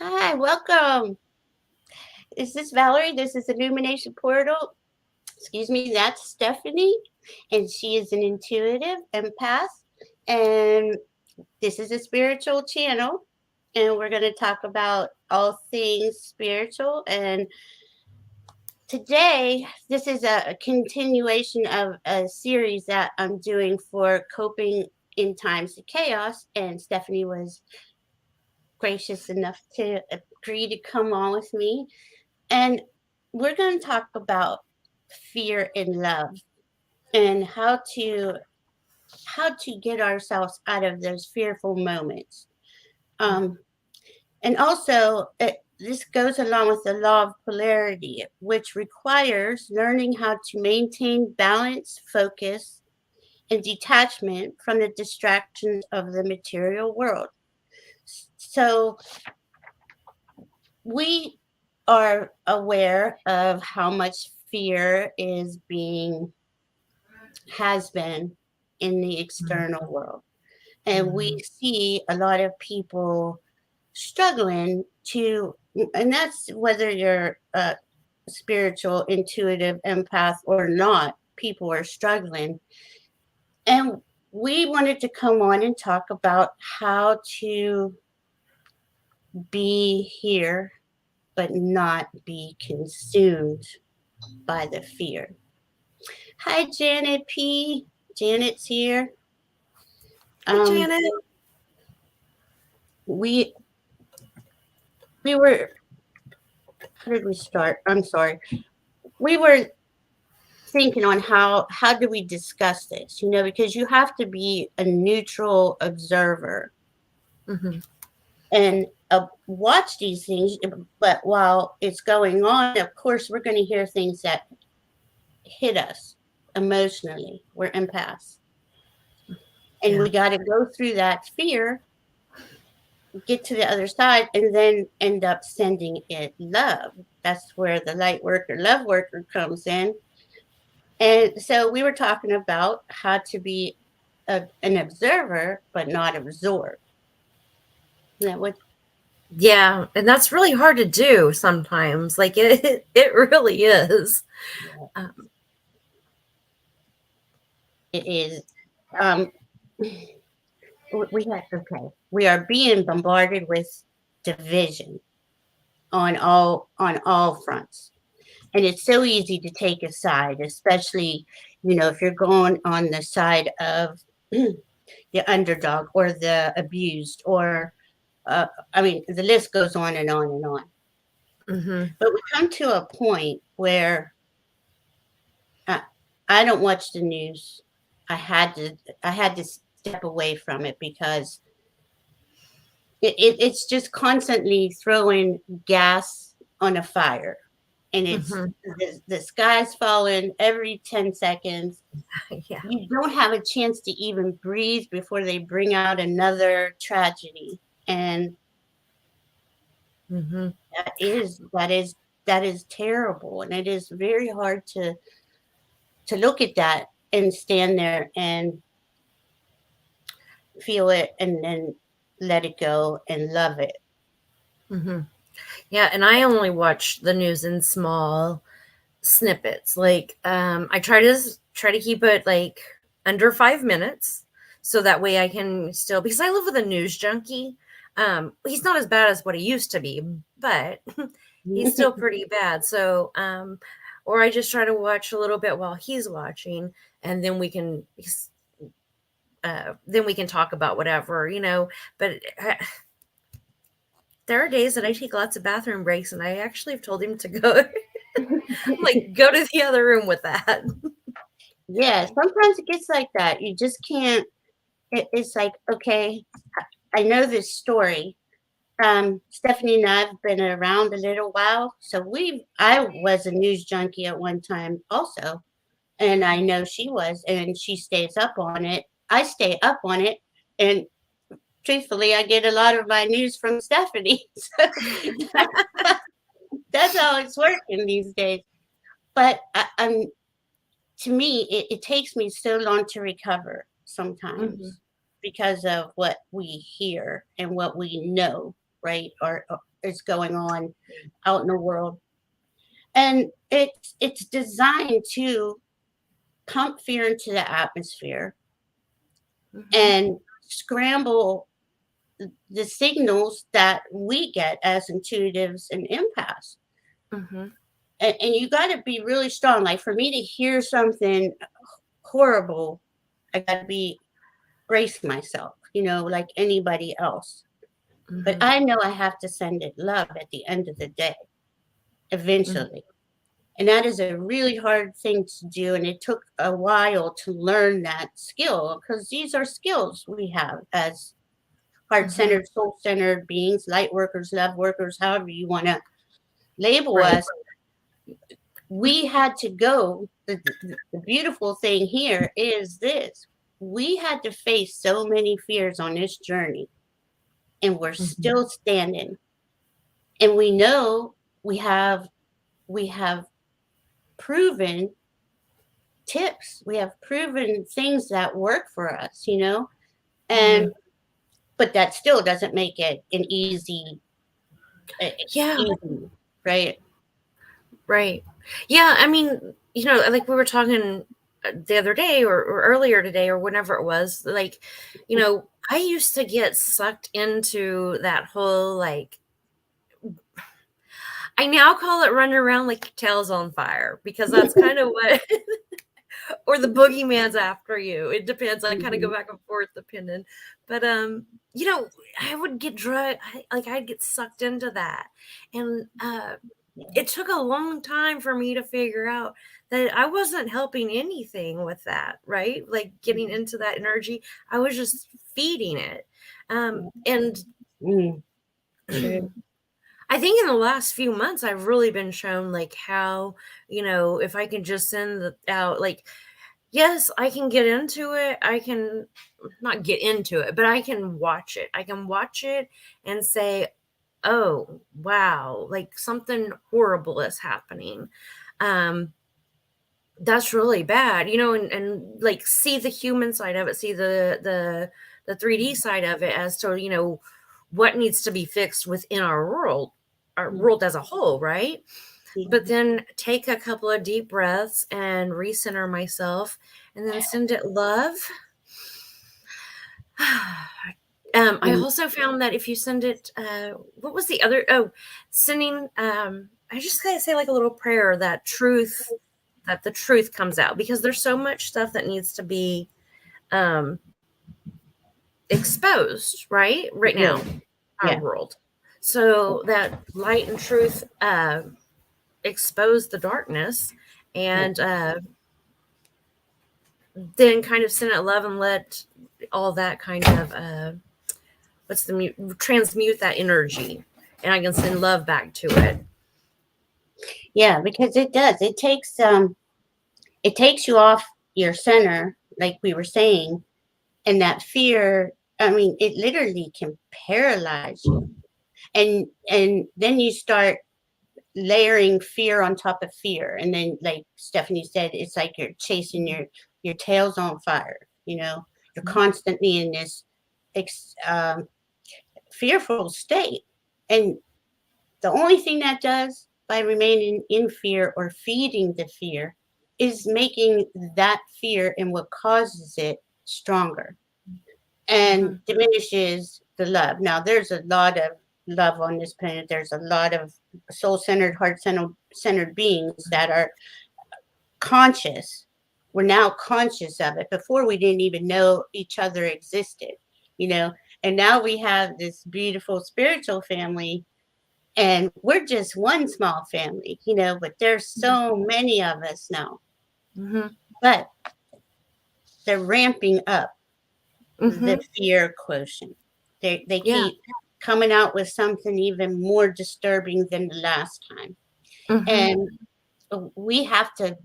Hi, welcome. Is this Valerie? This is Illuminated Portal. Excuse me, that's Stephanie, and she is an intuitive empath. And this is a spiritual channel, and we're going to talk about all things spiritual. And today, this is a continuation of a series that I'm doing for coping in times of chaos. And Stephanie was gracious enough to agree to come on with me. And we're going to talk about fear and love and how to get ourselves out of those fearful moments. Um, and also, this goes along with the law of polarity, which requires learning how to maintain balance, focus, and detachment from the distractions of the material world. So, we are aware of how much fear has been in the external world. And we see a lot of people struggling to, and that's whether you're a spiritual, intuitive empath or not, people are struggling. And we wanted to come on and talk about how to be here, but not be consumed by the fear. Hi, Janet P. Janet's here. Hi, Janet. So we we were how did we start? I'm sorry. We were thinking on how do we discuss this, because you have to be a neutral observer Mm-hmm. and watch these things. But while it's going on, of course, we're going to hear things that hit us emotionally. We're empaths, and Yeah. we got to go through that fear, get to the other side, and then end up sending it love. That's where the light worker, love worker comes in. And so we were talking about how to be an observer, but not absorb. That what Yeah, and that's really hard to do sometimes. Like it really is. Um, it is. Um, we had okay. We are being bombarded with division on all fronts, and it's so easy to take a side, especially if you're going on the side of the underdog or the abused, or I mean, the list goes on and on and on. mm-hmm. But we come to a point where I, I don't watch the news. I had to I had to step away from it because it's just constantly throwing gas on a fire, and it's Mm-hmm. the sky's falling every 10 seconds. Yeah. You don't have a chance to even breathe before they bring out another tragedy, and Mm-hmm. that is terrible, and it is very hard to look at that and stand there and feel it and then let it go and love it. Mm-hmm. Yeah, and I only watch the news in small snippets. Like I try to keep it like under 5 minutes, so that way I can still, because I live with a news junkie. He's not as bad as what he used to be, but he's still pretty bad. So or I just try to watch a little bit while he's watching, and then we can talk about whatever. But there are days that I take lots of bathroom breaks, and I actually have told him to go. Like, go to the other room with that. Yeah, sometimes it gets like that. You just can't. It's like, okay, I know this story. Stephanie and I've been around a little while, so I was a news junkie at one time also, and I know she was, and she stays up on it. I stay up on it, and truthfully, I get a lot of my news from Stephanie. So that's how it's working these days. But to me, it takes me so long to recover Mhm. sometimes because of what we hear and what we know. right? Or is going on out in the world. And it's designed to pump fear into the atmosphere and scramble the signals that we get as intuitives and empaths. And you got to be really strong. Like for me to hear something horrible, I got to brace myself, like anybody else. But I know I have to send it love at the end of the day, eventually. And that is a really hard thing to do. And it took a while to learn that skill, because these are skills we have as heart-centered, soul-centered beings, light workers, love workers, however you want to label us. We had to go. The beautiful thing here is this. We had to face so many fears on this journey, and we're still standing. And we know we have proven tips. We have proven things that work for us, and but that still doesn't make it an easy, right? Right. Yeah. I mean, like we were talking the other day or earlier today or whenever it was, like, I used to get sucked into that whole, like, I now call it running around like your tail's on fire, because that's kind of what, or the boogeyman's after you. It depends. I kind of go back and forth depending. But, I would get drugged. I'd get sucked into that. And, it took a long time for me to figure out that I wasn't helping anything with that, right? Like getting into that energy, I was just feeding it. And I think in the last few months, I've really been shown like how, if I can just send out, like, yes, I can get into it. I can not get into it, but I can watch it. I can watch it and say, oh, wow, like something horrible is happening. That's really bad, and like see the human side of it, see the 3D side of it as to, what needs to be fixed within our world as a whole, right? But then take a couple of deep breaths and recenter myself and then send it love. I also found that if you send it, what was the other? Oh, sending, I just gotta say like a little prayer that the truth comes out, because there's so much stuff that needs to be exposed, right now, our world. So that light and truth expose the darkness, and then kind of send it love and let all that kind of transmute that energy, and I can send love back to it. Yeah, because it does. It takes you off your center, like we were saying, and that fear. I mean, it literally can paralyze you, and then you start layering fear on top of fear, and then, like Stephanie said, it's like you're chasing your tail's on fire. You're constantly in this fearful state, and the only thing that does by remaining in fear or feeding the fear is making that fear and what causes it stronger, and diminishes the love. Now, there's a lot of love on this planet. There's a lot of soul-centered, heart-centered beings that are conscious. We're now conscious of it. Before, we didn't even know each other existed, and now we have this beautiful spiritual family, and we're just one small family, but there's so many of us now. But they're ramping up the fear quotient. They keep coming out with something even more disturbing than the last time. And we have to,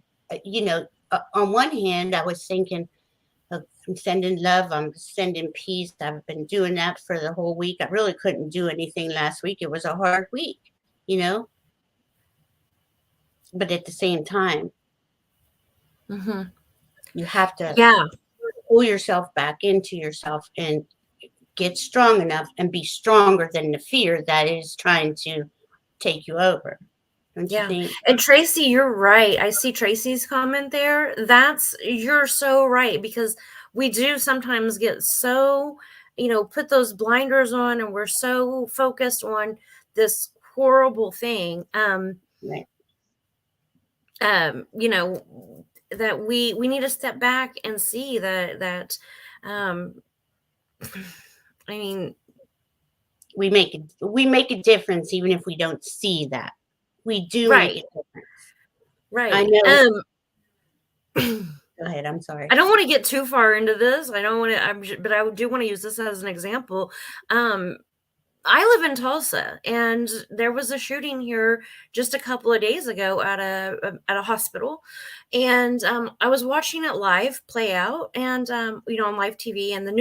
on one hand, I was thinking, I'm sending love, I'm sending peace. I've been doing that for the whole week. I really couldn't do anything last week. It was a hard week, But at the same time, you have to pull yourself back into yourself and get strong enough and be stronger than the fear that is trying to take you over. Don't you Yeah. think? And Tracy, you're right. I see Tracy's comment there. You're so right, because we do sometimes get so, put those blinders on, and we're so focused on this horrible thing. Right. You know, that we need to step back and see that um I mean, We make a difference even if we don't see that. We do make a right, difference. I right. know. Go ahead. I'm sorry. I don't want to get too far into this. I don't want to, but I do want to use this as an example. Um, I live in Tulsa, and there was a shooting here just a couple of days ago at a hospital, and I was watching it live play out, and on live TV, and the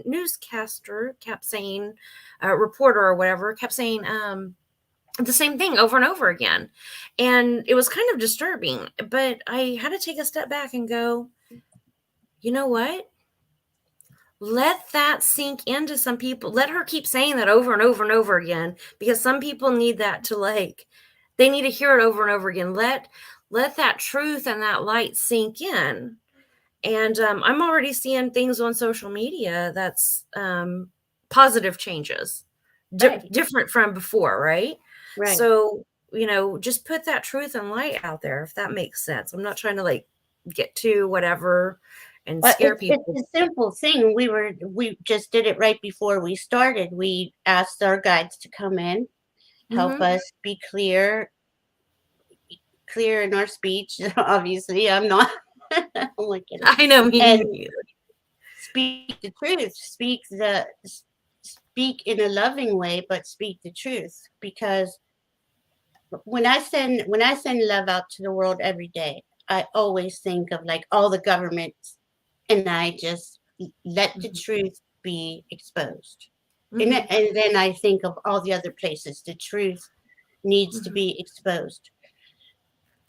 newscaster kept saying, reporter or whatever, kept saying the same thing over and over again, and it was kind of disturbing. But I had to take a step back and go, you know what? Let that sink into some people. Let her keep saying that over and over and over again, because some people need that to, like, they need to hear it over and over again. Let that truth and that light sink in. And I'm already seeing things on social media that's positive changes, Right. different from before, right? Right. So, just put that truth and light out there, if that makes sense. I'm not trying to, like, get to whatever and But scare it's people. a simple thing. We just did it right before we started. We asked our guides to come in, help Hmm. us be clear in our speech. Obviously, I'm not. Oh my goodness. I know, me And neither. speak the truth. Speak in a loving way, but speak the truth. Because when I send love out to the world every day, I always think of like all the governments, and I just let the Mhm, truth be exposed. mhm, And then I think of all the other places the truth needs to mhm, be exposed.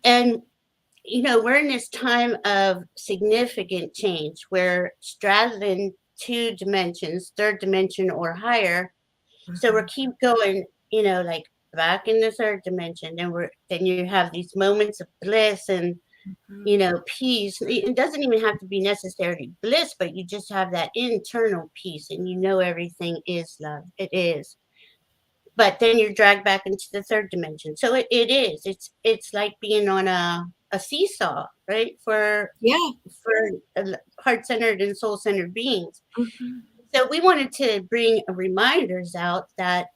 And we're in this time of significant change where straddling two dimensions, third dimension or higher. So we're mhm, keep going, like back in the third dimension, and then you have these moments of bliss and mhm, peace. It doesn't even have to be necessarily bliss, but you just have that internal peace, and everything is love. It is. But then you're dragged back into the third dimension. So it is. It's like being on a seesaw, right? yeah, For heart centered and soul centered beings. mhm, So we wanted to bring reminders out that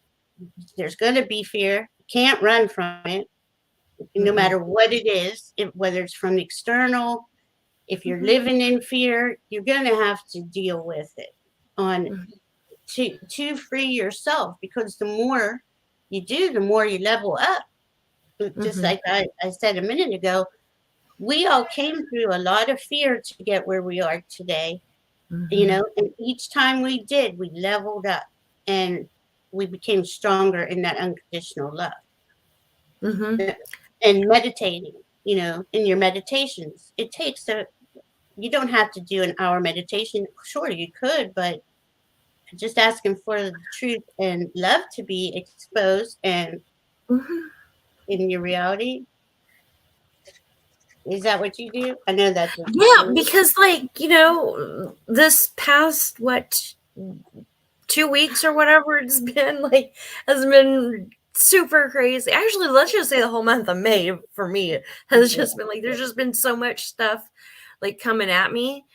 there's going to be fear. Can't run from it, no mm-mm, matter what it is. Whether it's from external, if you're mhm, living in fear, you're going to have to deal with it on mhm, to free yourself, because the more you do, the more you level up. Just mhm, like I said a minute ago, we all came through a lot of fear to get where we are today, mhm, and each time we did, we leveled up and we became stronger in that unconditional love. mhm, And meditating, in your meditations, you don't have to do an hour meditation. Sure, you could, but just asking for the truth and love to be exposed and mhm. in your reality. Is that what you do? I know that's what you Yeah, do. because, like, this past, what, 2 weeks or whatever it's been, like, has been super crazy. Actually, let's just say the whole month of May for me has Yeah. just been like, there's just been so much stuff, like, coming at me.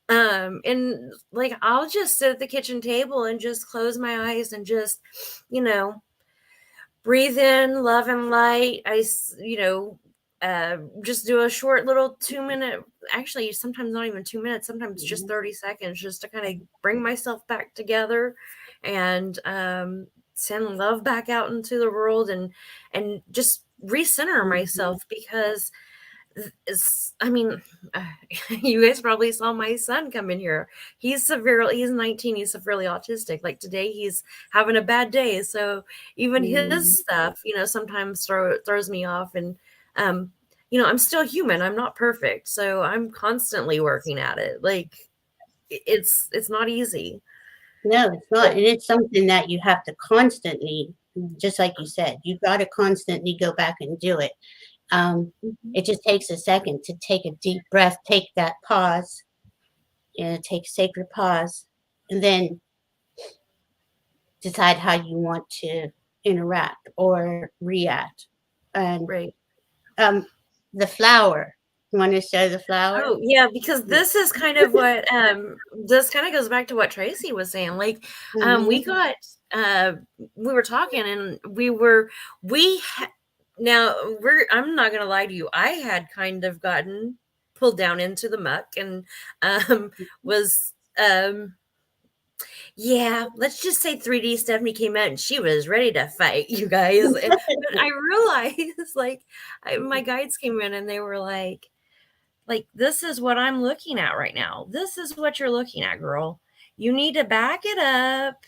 And, like, I'll just sit at the kitchen table and just close my eyes and just, you know, breathe in love and light. Just do a short little 2 minute, actually, sometimes not even 2 minutes, sometimes just Mhm. 30 seconds, just to kind of bring myself back together and send love back out into the world, and just recenter Mhm. myself, because I mean, uh, you guys probably saw my son come in here. He's 19. He's severely autistic. Like, today, he's having a bad day. So even his Mhm. stuff, sometimes throws me off. And, um, I'm still human. I'm not perfect. So I'm constantly working at it. Like, it's not easy. No, it's not. And it's something that you have to constantly, just like you said, you've got to constantly go back and do it. Mhm. It just takes a second to take a deep breath, take that pause, take a sacred pause, and then decide how you want to interact or react. And Right. um, the flower, you want to show the flower? Oh, yeah, because Yeah. this is kind of what, this kinda goes back to what Tracy was saying, like, we Hmm. got, we were talking and we ha now I'm not gonna lie to you, I had kind of gotten pulled down into the muck and, um, was, yeah, let's just say 3D Stephanie came out and she was ready to fight, you guys, but I realized, like, my guides came in and they were like, this is what I'm looking at right now. This is what you're looking at, girl. You need to back it up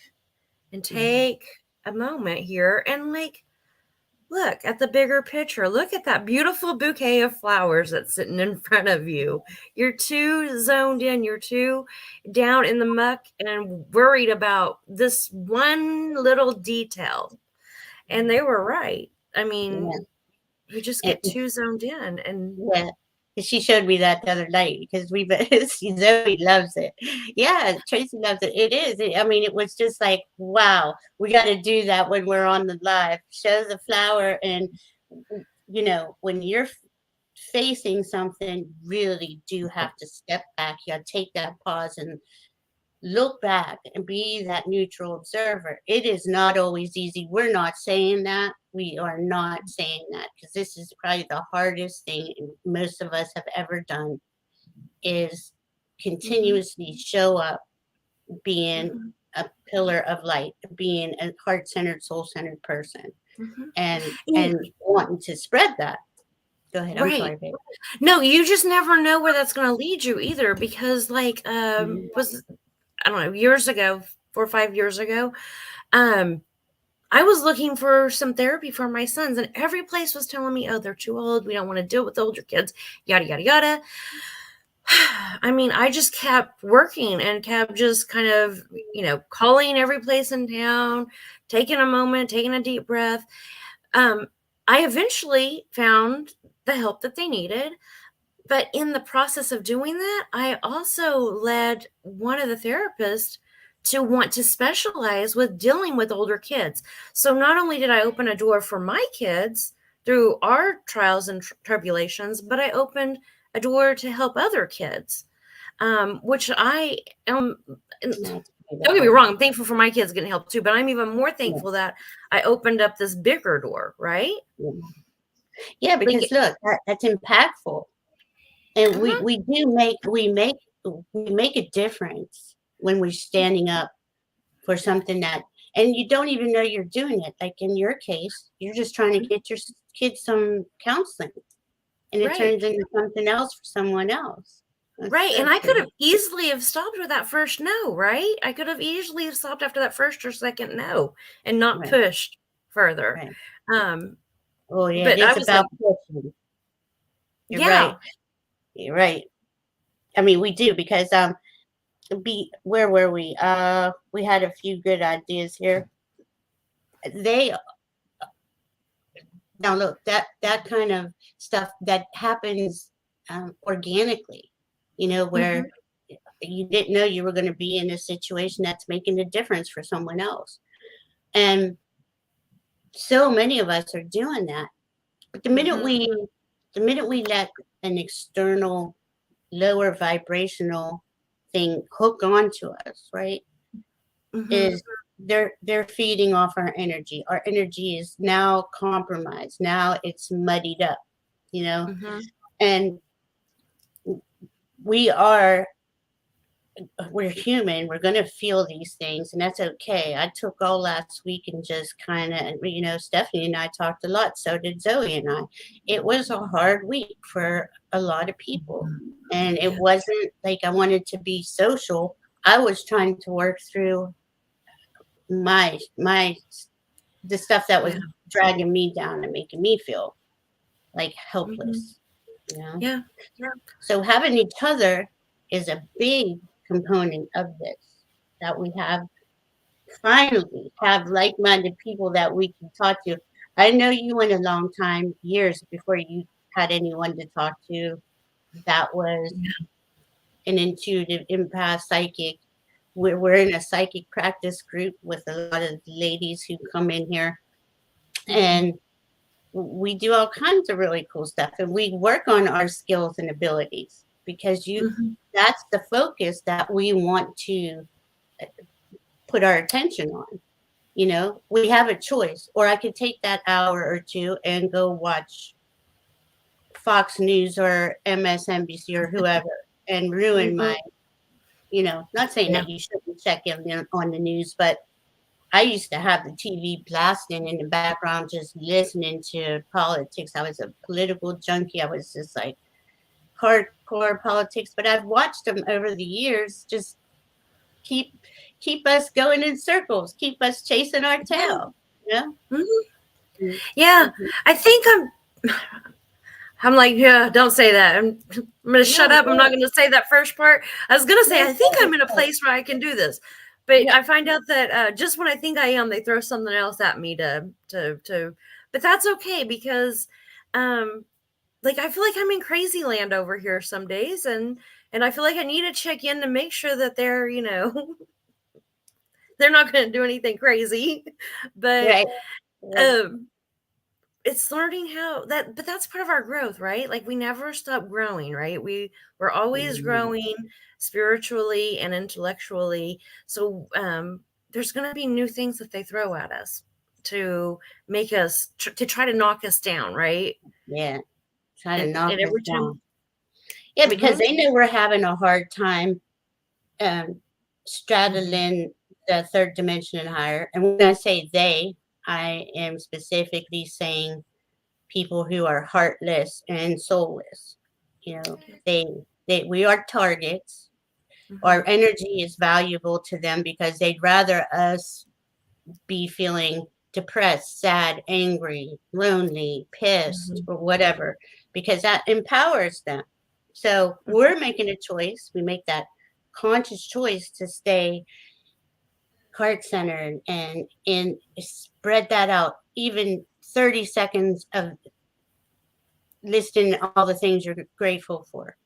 and take a moment here and like look at the bigger picture. Look at that beautiful bouquet of flowers that's sitting in front of you. You're too zoned in, you're too down in the muck and worried about this one little detail. And they were right. I mean, Yeah. we just And, get too zoned in and yeah. She showed me that the other night because we see Zoe loves it. Yeah, Tracy loves it. It is. I mean, it was just like, wow, we got to do that when we're on the live. Show the flower, and when you're facing something, really do have to step back. You got to take that pause and look back and be that neutral observer. It is not always easy. We're not saying that. We are not saying that because this is probably the hardest thing most of us have ever done is mhm, continuously show up being mhm, a pillar of light, being a heart-centered, soul-centered person mhm. and wanting to spread that. Go ahead. I'm Right. sorry, babe. No, you just never know where that's gonna lead you either because, like, Mhm. was I don't know, years ago, 4 or 5 years ago, um, I was looking for some therapy for my sons, and every place was telling me, "Oh, they're too old. We don't wanna deal with older kids, yada, yada, yada." I mean, I just kept working and kept just kind of, calling every place in town, taking a moment, taking a deep breath. Um, I eventually found the help that they needed. But in the process of doing that, I also led one of the therapists to want to specialize with dealing with older kids. So not only did I open a door for my kids through our trials and tribulations, but I opened a door to help other kids, which I am. That's Don't get me beautiful. wrong, I'm thankful for my kids getting help too, but I'm even more Yeah, thankful that I opened up this bigger door, right? yeah. Yeah, Like, because look, that's impactful. And we uh-huh, we do make a difference when we're standing up for something that and you don't even know you're doing it. Like in your case, you're just trying to get your kids some counseling, and it right. turns into something else for someone else. That's Right, and so I could cool. have easily have stopped with that first no, right? I could have easily have stopped after that first or second no and not Right, pushed further. right. Um, Oh yeah, it but I is was like, about pushing. You're right. yeah. You're right. I mean, we do because be where were we? We had a few good ideas here. They Now look, that kind of stuff that happens organically, where Mhm, you didn't know you were going to be in a situation that's making a difference for someone else. And so many of us are doing that. But mhm, the minute we let an external lower vibrational thing hook onto us, right? mhm, Is they're feeding off our energy. Our energy is now compromised. Now it's muddied up, you know mhm, and we are we're human. We're going to feel these things, and that's okay. I took all last week and just kind of, Stephanie and I talked a lot. So did Zoe and I. It was a hard week for a lot of people, and it yeah, wasn't like I wanted to be social. I was trying to work through my the stuff that yeah, was dragging me down and making me feel like mhm, helpless, you know yeah, So having each other is a big component of this that we have. finally have like-minded people that we can talk to. I know you went a long time, years before you had anyone to talk to that was an intuitive empath psychic. We're in a psychic practice group with a lot of ladies who come in here, and we do all kinds of really cool stuff, and we work on our skills and abilities because Mhm. that's the focus that we want to put our attention on. We have a choice, or I could take that hour or two and go watch Fox News or MSNBC or whoever and ruin Mhm. my, not saying Yeah. that you shouldn't check in on the news, but I used to have the TV blasting in the background, just listening to politics. I was a political junkie. I was just like hardcore politics, but I've watched them over the years. Just keep keep us going in circles, keep us chasing our Yeah. tail. You know. Mhm. Mm, Yeah. mhm. I think I'm like, yeah, don't say that. I'm gonna shut No, up. I'm not good. gonna say that first part. I was gonna say No, I think good. I'm in a Good. place where I can do this, but Yeah, I find out that just when I think I am, they throw something else at me to. But that's okay because, um, like I feel like I'm in crazy land over here some days, and I feel like I need to check in to make sure that they're they're not gonna do anything crazy, but right. Right. um it's learning how that but that's part of our growth, right? Like we never stop growing, right? We're always Mhm. growing spiritually and intellectually. So there's going to be new things that they throw at us to make us to try to knock us down, right? Yeah. Try to And knock us every time. down. Yeah, because Mhm. they know we're having a hard time Mhm. straddling the third dimension and higher. And when I say they, I am specifically saying people who are heartless and soulless. We are targets. Our Mhm. energy is valuable to them because they'd rather us be feeling depressed, sad, angry, lonely, pissed, Mhm. or whatever, because that empowers them. So we're making a choice. We make that conscious choice to stay heart centered and spread that out. Even 30 seconds of listing all the things you're grateful for.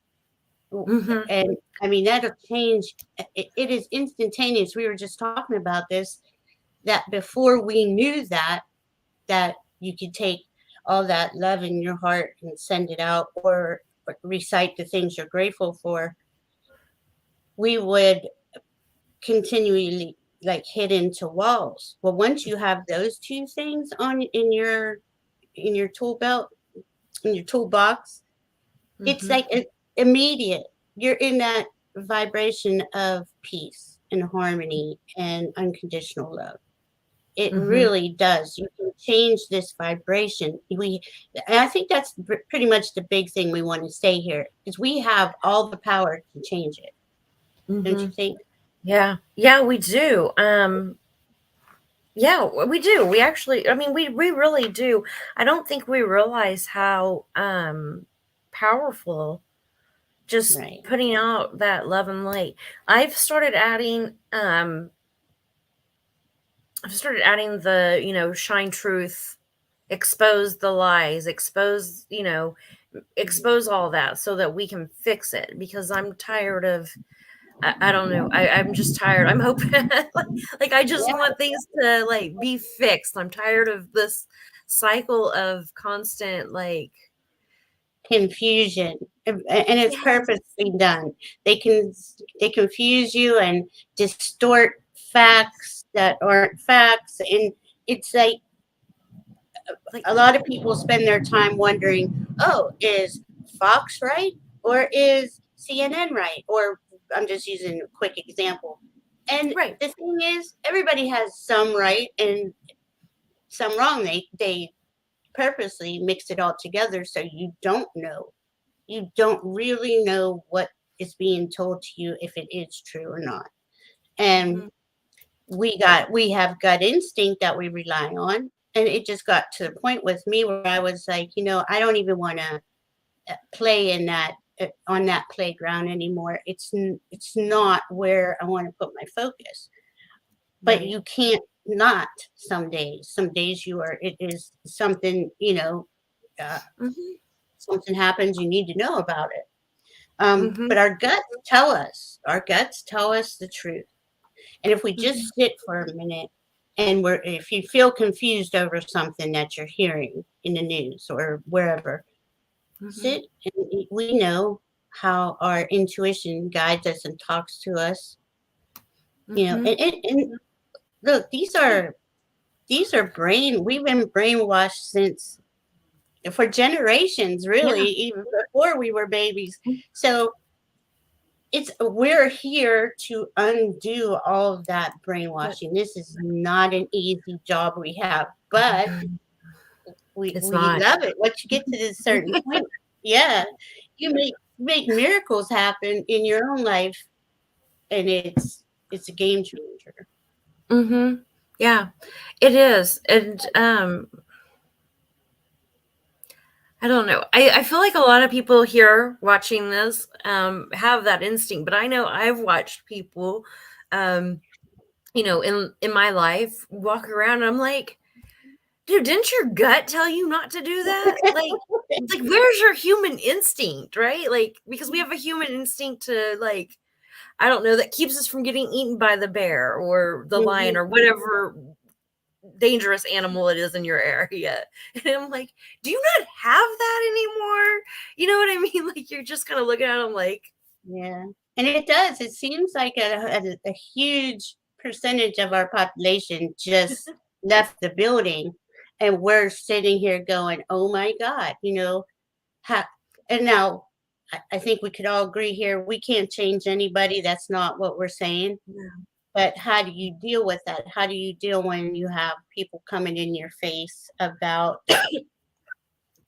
Mhm. And I mean, that'll change. It is instantaneous. We were just talking about this, that before we knew that you could take all that love in your heart and send it out, or recite the things you're grateful for, we would continually like hit into walls. Well, once you have those two things on in your tool belt, in your toolbox, it's Mhm. like immediate. You're in that vibration of peace and harmony and unconditional love. It Mhm. really does. You can change this vibration. And I think that's pretty much the big thing we want to say here is we have all the power to change it. Don't you Mhm. think? Yeah. Yeah, we do. Yeah, we do. We actually, I mean, we really do. I don't think we realize how powerful just Right. putting out that love and light. I've started adding I've started adding the, shine truth, expose the lies, expose all that so that we can fix it because I'm tired of I don't know. I'm just tired. I'm hoping like I just Yeah. want things to like be fixed. I'm tired of this cycle of constant like Confusion. And it's yes. purposely done. They confuse you and distort facts that aren't facts. And it's like Like a lot of people spend their time wondering, oh, is Fox right? Or is CNN right? Or I'm just using a quick example. And right. the thing is, everybody has some right and some wrong. They purposely mix it all together so you don't know. You don't really know what is being told to you, if it is true or not. And Mhm. we have gut instinct that we rely on. And it just got to the point with me where I was like, I don't even want to play in that on that playground anymore. It's not where I want to put my focus. but Right. you can't not some days. Some days it is something, Mm-hmm. something happens, you need to know about it. Mm-hmm. But our guts tell us the truth. And if we just sit for a minute and if you feel confused over something that you're hearing in the news or wherever, Mm-hmm. sit and we know how our intuition guides us and talks to us. Mm-hmm. And look, we've been brainwashed since for generations, really, Yeah. even before we were babies. So we're here to undo all of that But brainwashing. This is not an easy job we have, but it's we not. love it. Once you get to this certain point, yeah, you make miracles happen in your own life, and it's a game changer. Mm-hmm. Yeah, it is. And I don't know. I feel like a lot of people here watching this have that instinct, but I know I've watched people um, in my life walk around and I'm like, dude, didn't your gut tell you not to do that? Like where's your human instinct, right? Like, because we have a human instinct to, like, I don't know, that keeps us from getting eaten by the bear or the lion Mhm. or whatever dangerous animal it is in your area. And I'm like, do you not have that anymore? You know what I mean? Like, you're just kind of looking at them like, Yeah, and it does. It seems like a huge percentage of our population just left the building, and we're sitting here going, "Oh my God," how, and now I think we could all agree here we can't change anybody. That's not what we're saying. yeah, But how do you deal with that? How do you deal when you have people coming in your face about excuse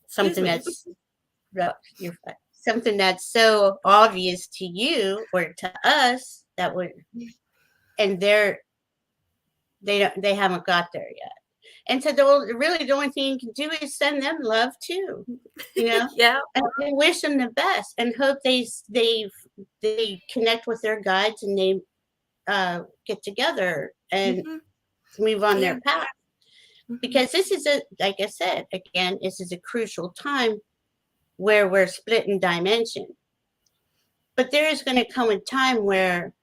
something me. something that's so obvious to you or to us that would, and they haven't got there yet. And so the only thing you can do is send them love too, Yeah. and wish them the best and hope they connect with their guides and they get together and Hmm. move on Yeah. their path. Hmm. Because like I said, again, this is a crucial time where we're split in dimension. But there is going to come a time where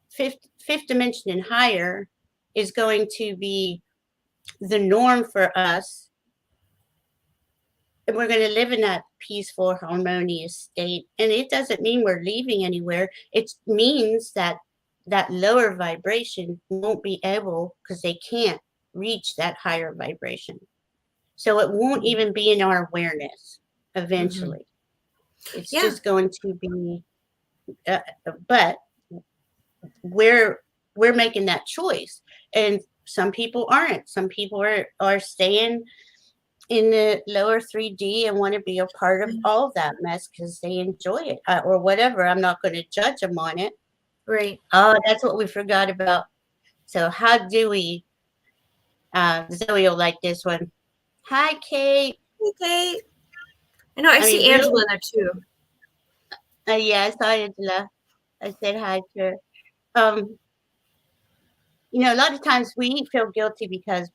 fifth dimension and higher is going to be the norm for us, and we're going to live in that peaceful, harmonious state. And it doesn't mean we're leaving anywhere. It means that that lower vibration won't be able, because they can't reach that higher vibration. So it won't even be in our awareness Hmm. eventually. It's Yeah. just going to be, uh, but we're we're making that choice, and some people aren't. Some people are staying in the lower 3D and want to be a part of all that mess because they enjoy it, or whatever. I'm not going to judge them on it. Right. Oh, that's what we forgot about. So how do we, Zoe will like this one. Hi, Kate. Okay. I know. I I mean, see really. Angela in there too. Yeah, I saw Angela. I said hi to her. um a lot of times we feel guilty because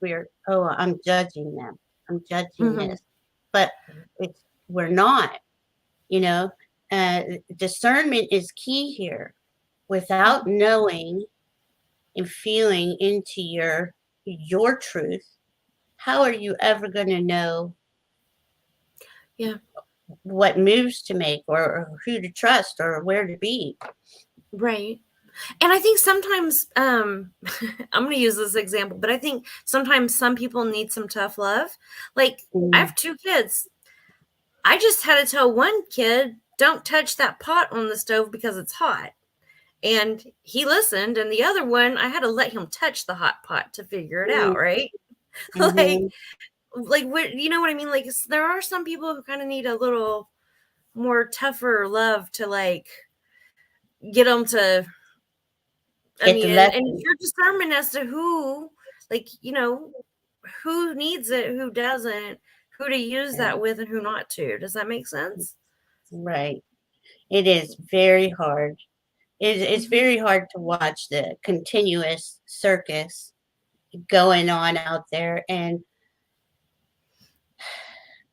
I'm judging them. I'm judging Hmm. this. But we're not, you know. Discernment is key here. Without knowing and feeling into your truth, how are you ever going to know Yeah. what moves to make, or who to trust, or where to be? Right. And I think sometimes, I'm going to use this example, but I think sometimes some people need some tough love. Like, I Mm, have two kids. I just had to tell one kid, don't touch that pot on the stove because it's hot. And he listened. And the other one, I had to let him touch the hot pot to figure it out. mm, Right. like, mhm. like what, you know what I mean? Like, there are some people who kind of need a little more tougher love to, like, get them to, I Get mean, the and lesson. your discernment as to who, like, who needs it, who doesn't, who to use Yeah, that with and who not to. Does that make sense? right. It is very hard. It's very hard to watch the continuous circus going on out there, and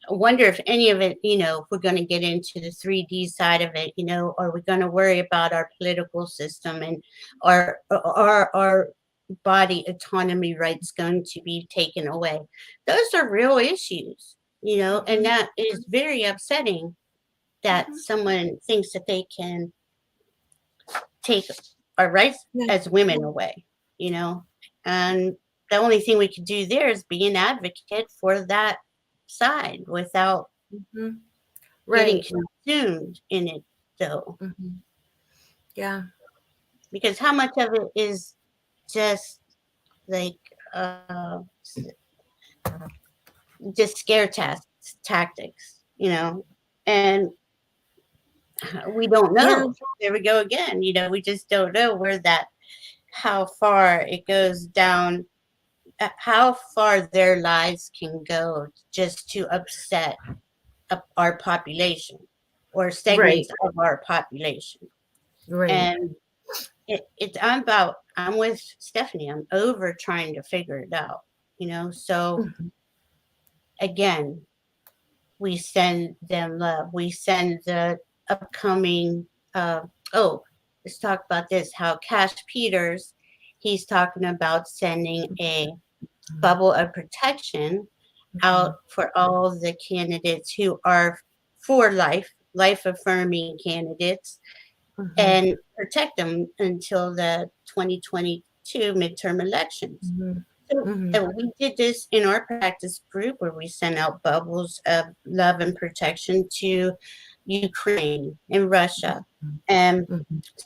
I wonder if any of it, if we're going to get into the 3D side of it, are we going to worry about our political system and our body autonomy rights going to be taken away? Those are real issues, and that is very upsetting that someone thinks that they can take our rights as women away, and the only thing we could do there is be an advocate for that side without getting consumed in it, though. Yeah. Because how much of it is just like just scare tactics, and we don't know. There we go again. We just don't know how far it goes down, how far their lives can go just to upset our population or segments of our population. And I'm with Stephanie. I'm over trying to figure it out, so again, we send them love. We send the upcoming, let's talk about this, how Cash Peters, he's talking about sending a bubble of protection out for all the candidates who are for life affirming candidates, and protect them until the 2022 midterm elections. So we did this in our practice group where we sent out bubbles of love and protection to Ukraine and Russia. And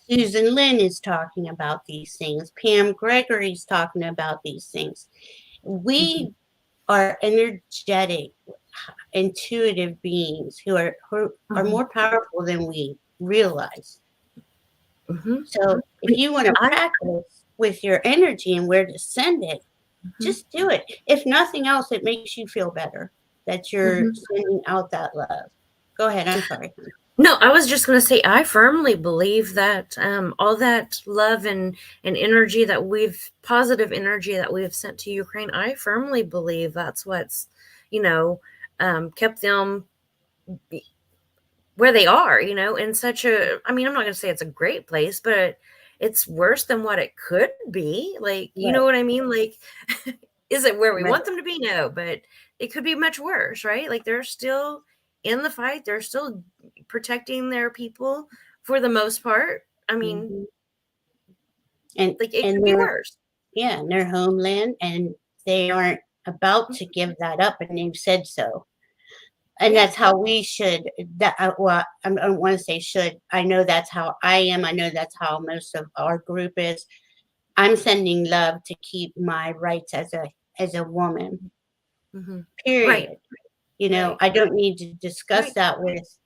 Susan Lynn is talking about these things. Pam Gregory's talking about these things. We are energetic, intuitive beings who are more powerful than we realize. So if you want to practice with your energy and where to send it, just do it. If nothing else, it makes you feel better that you're sending out that love. Go ahead. I'm sorry. No, I was just going to say, I firmly believe that all that love and energy positive energy that we've sent to Ukraine, I firmly believe that's what's, kept them where they are, in such a, I'm not going to say it's a great place, but it's worse than what it could be. Like, you know what I mean? Like, is it where we want them to be? No, but it could be much worse, right? Like, they're still in the fight. They're still protecting their people for the most part. And like, it could be worse. Yeah, in their homeland, and they aren't about to give that up, and they've said so. And that's how we should. I don't want to say should. I know that's how I am. I know that's how most of our group is. I'm sending love to keep my rights as a woman. Period. I don't need to discuss that with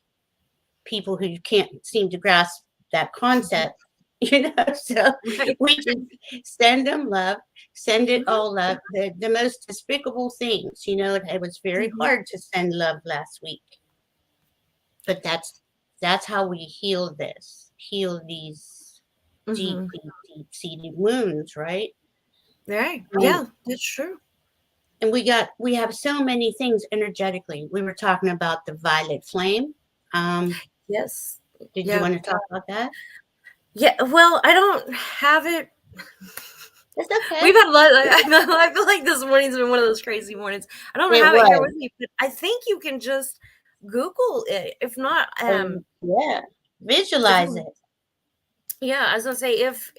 people who can't seem to grasp that concept. So we just send them love, send it all love. The most despicable things, it was very hard to send love last week. But that's how we heal these deep-seated wounds, right? Right. Yeah, that's true. And we have so many things energetically. We were talking about the violet flame. Yes. Did you want to talk about that? Yeah, well, I don't have it. That's okay. We've had a lot. I feel like this morning's been one of those crazy mornings. I don't have it here with me, but I think you can just Google it. If not, visualize it. Yeah, I was gonna say if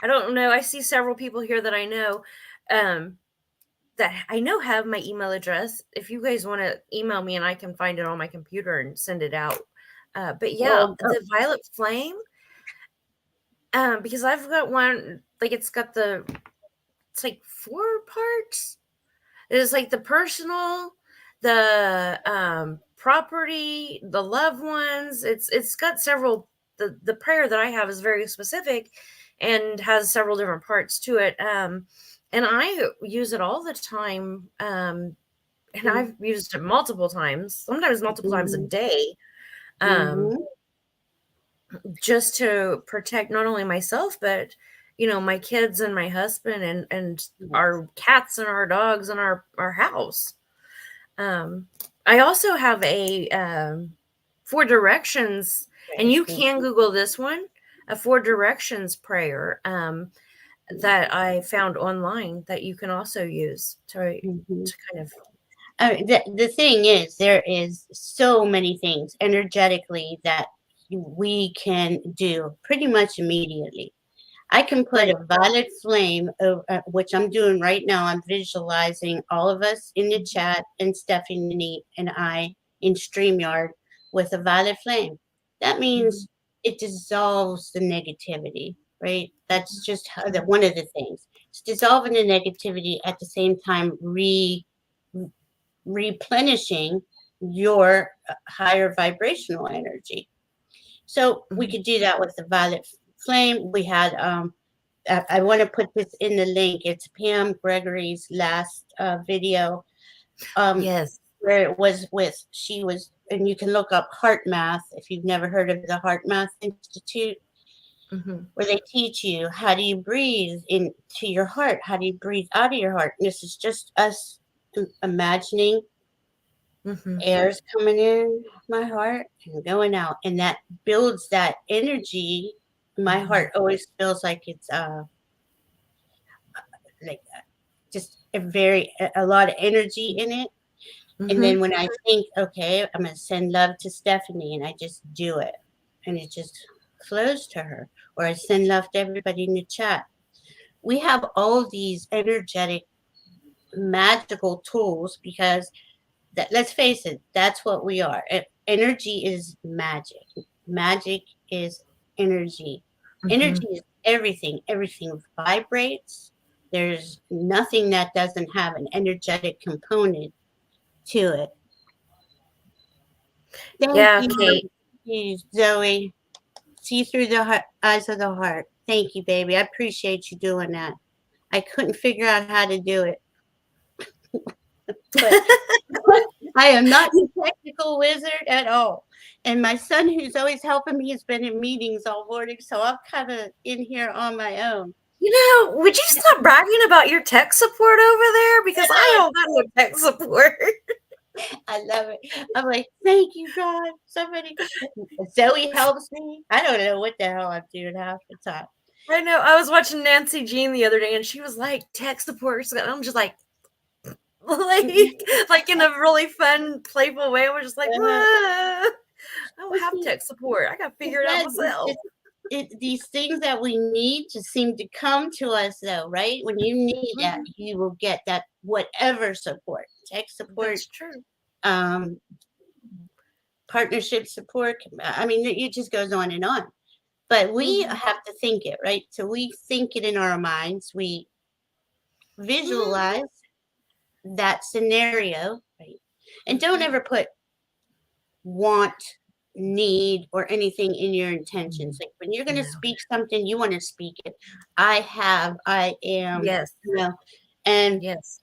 I don't know. I see several people here that I know, that I know have my email address. If you guys want to email me, and I can find it on my computer and send it out. But yeah, the violet flame. Because I've got one, like it's like 4 parts. It's like the personal, the property, the loved ones. It's got several. The prayer that I have is very specific and has several different parts to it. And I use it all the time. And I've used it multiple times, sometimes multiple times a day. just to protect not only myself, but my kids and my husband and Yes. our cats and our dogs and our house. um I also have a four directions, and Right. you Thank can you. Google this one, a four directions prayer, that I found online that you can also use Mhm. to kind of. The thing is, there is so many things energetically that we can do pretty much immediately. I can put Right. a violet flame, which I'm doing right now. I'm visualizing all of us in the chat and Stephanie and I in StreamYard with a violet flame. That Mhm. means it dissolves the negativity, right? That's just one of the things. It's dissolving the negativity at the same time replenishing your higher vibrational energy. So we Mhm. could do that with the violet flame. We had I want to put this in the link. It's Pam Gregory's last video, um, Yes. where it was with, she was, and you can look up Heart Math if you've never heard of the Heart Math Institute, Mhm. where they teach you how do you breathe into your heart, how do you breathe out of your heart. And this is just us imagining Mhm. air's coming in my heart and going out, and that builds that energy. My Mhm. heart always feels like it's like just a lot of energy in it. And then Mhm. when I think, okay, I'm gonna send love to Stephanie, and I just do it, and it just flows to her. Or I send love to everybody in the chat. We have all these energetic, magical tools because that, let's face it, that's what we are. Energy is magic. Magic is energy. Energy Mhm. is everything. Everything vibrates. There's nothing that doesn't have an energetic component to it. Thank Yeah, Kate. you, Zoe. See through the eyes of the heart. Thank you, baby. I appreciate you doing that. I couldn't figure out how to do it, but I am not the technical wizard at all. And my son, who's always helping me, has been in meetings all morning, so I'm kind of in here on my own. Would you stop bragging about your tech support over there? Because I don't got no tech support. I love it. I'm like, thank you, God. Somebody, Zoe helps me. I don't know what the hell I'm doing half the time. I know. I was watching Nancy Jean the other day, and she was like, "Tech support." And I'm just like in a really fun, playful way. I was just like, "What? Uh, I don't but have see, tech support. I got to figure it out that myself." these things that we need just seem to come to us, though, right? When you need that, Mhm. you will get that whatever support, tech support, That's true. um, partnership support. I mean, it just goes on and on. But we Mhm. have to think it, right? So we think it in our minds. We Mhm. visualize that scenario, right? And don't Mhm. ever put want, need, or anything in your intentions. Mhm. Like when you're going to No. speak something, you want to speak it. I have, I am, Yes. and Yes.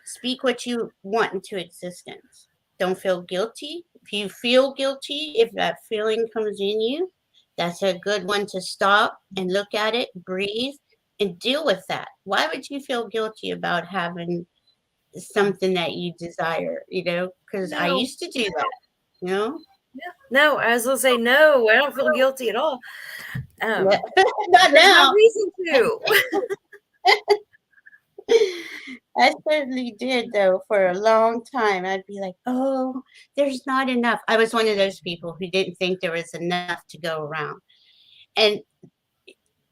speak what you want into existence. Don't feel guilty. If you feel guilty, if that feeling comes in you, that's a good one to stop and look at it, breathe, and deal with that. Why would you feel guilty about having something that you desire? Because I No. used to do that, you know? No. I was gonna say no. I don't feel guilty at all. Yeah. Not There's no now. reason to. I certainly did, though, for a long time. I'd be like, oh, there's not enough. I was one of those people who didn't think there was enough to go around. And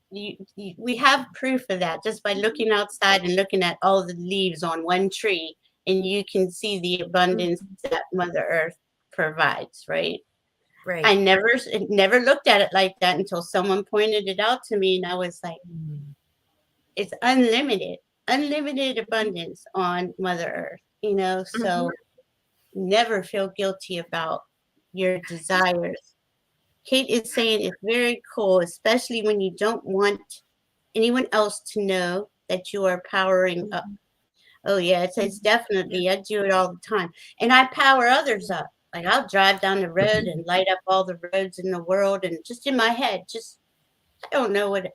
we have proof of that just by looking outside and looking at all the leaves on one tree, and you can see the abundance Mhm. that Mother Earth provides, right? I Right. never looked at it like that until someone pointed it out to me, and I was like, Mhm. it's unlimited abundance on Mother Earth, Mhm. so never feel guilty about your desires. Kate is saying it's very cool, especially when you don't want anyone else to know that you are powering up. Mhm. Oh, yeah, it's Mhm. Yeah. definitely, I do it all the time. And I power others up. Like I'll drive down the road and light up all the roads in the world, and just in my head, just I don't know what.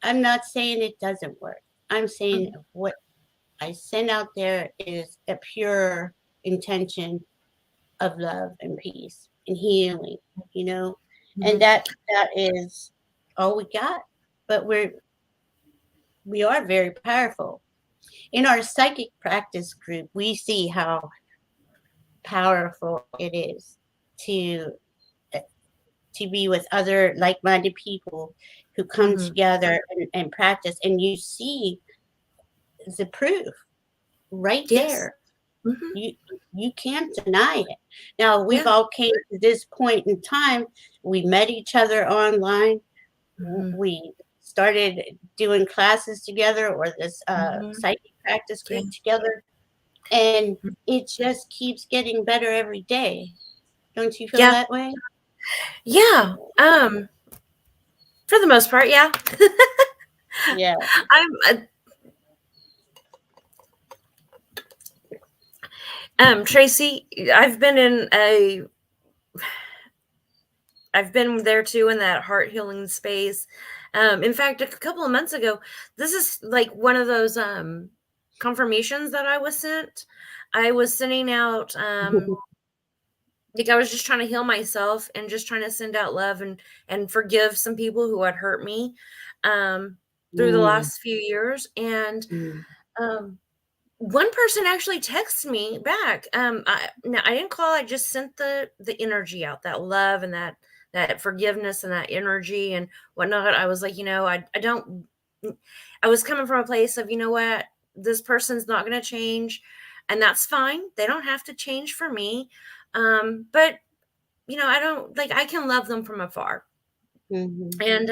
I'm not saying it doesn't work. I'm saying what I send out there is a pure intention of love and peace and healing, you know, and Mhm. that is all we got. But we are very powerful. In our psychic practice group, we see how powerful it is to to be with other like-minded people who come Mhm. together and practice, and you see the proof right Yes. there. Mhm. You can't deny it. Now we've Yeah. all came to this point in time. We met each other online. Mhm. We started doing classes together, or this Mhm. psychic practice Yeah. group together, and it just keeps getting better every day. Don't you feel Yeah. that way? Yeah. For the most part, yeah. Yeah. I'm Tracy, I've been there too in that heart healing space. In fact, a couple of months ago, this is like one of those confirmations that I was sent. I was sending out like I was just trying to heal myself and just trying to send out love and forgive some people who had hurt me um through the Mm, last few years. And mm, um one person actually texted me back. No, I didn't call. I just sent the energy out, that love and that forgiveness and that energy and whatnot. I was like, I don't. I was coming from a place of, what, this person's not going to change, and that's fine. They don't have to change for me. But I don't like. I can love them from afar. mhm. And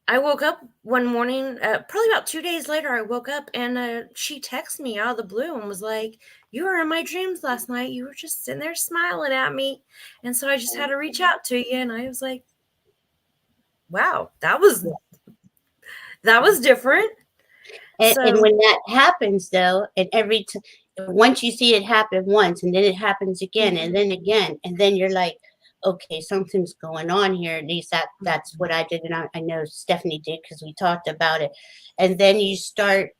I woke up one morning, probably about 2 days later. I woke up and she texted me out of the blue and was like, "You were in my dreams last night. You were just sitting there smiling at me." And so I just had to reach out to you. And I was like, wow, that was different. And So, when that happens, though, and once you see it happen once, and then it happens again, and mhm, then again, and then you're like, okay, something's going on here. At least that's what I did, and I know Stephanie did because we talked about it. And then you start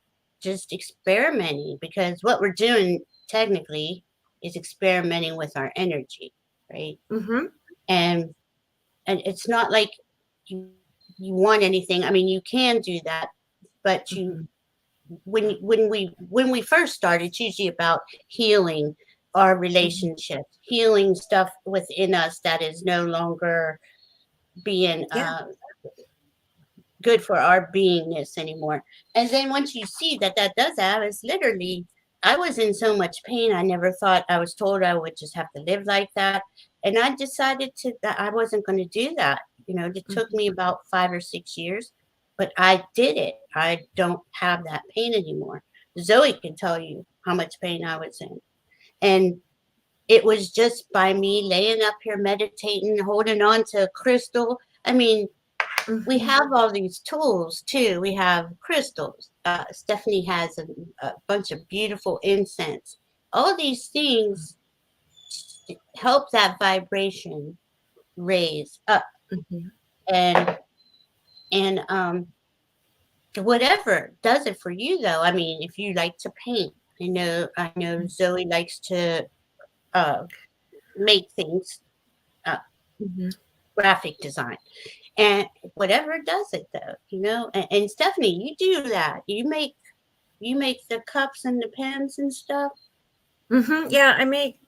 just experimenting, because what we're doing technically is experimenting with our energy, right? mhm, And it's not like you you want anything. I mean, you can do that, but you mhm, when we first started, it's usually about healing our mhm. relationships, healing stuff within us that is no longer being Yeah. good for our beingness anymore. And then once you see that does that, it's literally, I was in so much pain. I never thought, I was told I would just have to live like that, and I decided that I wasn't going to do that. It took Mhm, me about 5 or 6 years, but I did it. I don't have that pain anymore. Zoe can tell you how much pain I was in, and it was just by me laying up here meditating, holding on to a crystal. I mean, we mhm. have all these tools too. We have crystals. Stephanie has a bunch of beautiful incense. All these things help that vibration raise up, Mhm, and whatever does it for you, though. I mean, if you like to paint, I know Zoe likes to uh, make things, uh, mhm. graphic design. And whatever does it, though, and Stephanie, you do that. You make the cups and the pens and stuff. Yeah, I make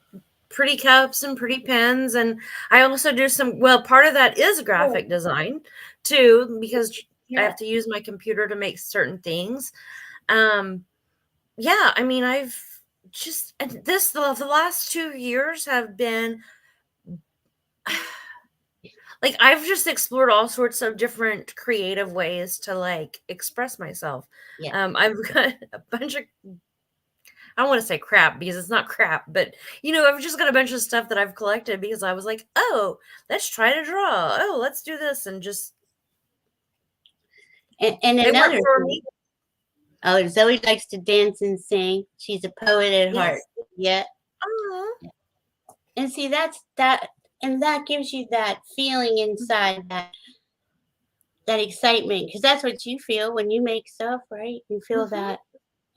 pretty cups and pretty pens, and I also do part of that is Oh, graphic design too, because I yeah. have to use my computer to make certain things. um yeah, I mean, I've just and the last 2 years have been like, I've just explored all sorts of different creative ways to like express myself. Yeah. I've got a bunch of, I don't want to say crap because it's not crap, but I've just got a bunch of stuff that I've collected because I was like, oh, let's try to draw. Oh, let's do this. And just, And they work another for thing. me. Oh, Zoe likes to dance and sing. She's a poet at heart. Yes. Yeah. Oh, And see, that's that, and that gives you that feeling inside, that excitement, because that's what you feel when you make stuff, right? You feel Mhm. that,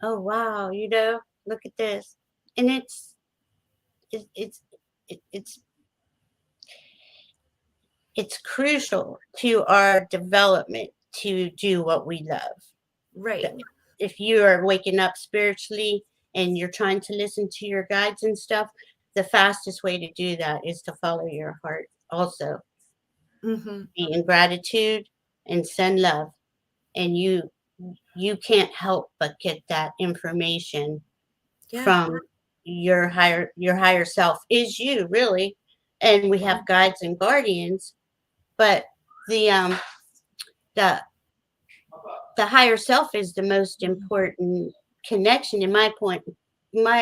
oh wow, look at this, and it, it's it, it's crucial to our development to do what we love. Right. That if you are waking up spiritually and you're trying to listen to your guides and stuff, the fastest way to do that is to follow your heart. Also, Mhm. be in gratitude and send love, and you can't help but get that information Yeah. from your higher self is you really, and we have guides and guardians, but the the the higher self is the most Mhm. important connection in my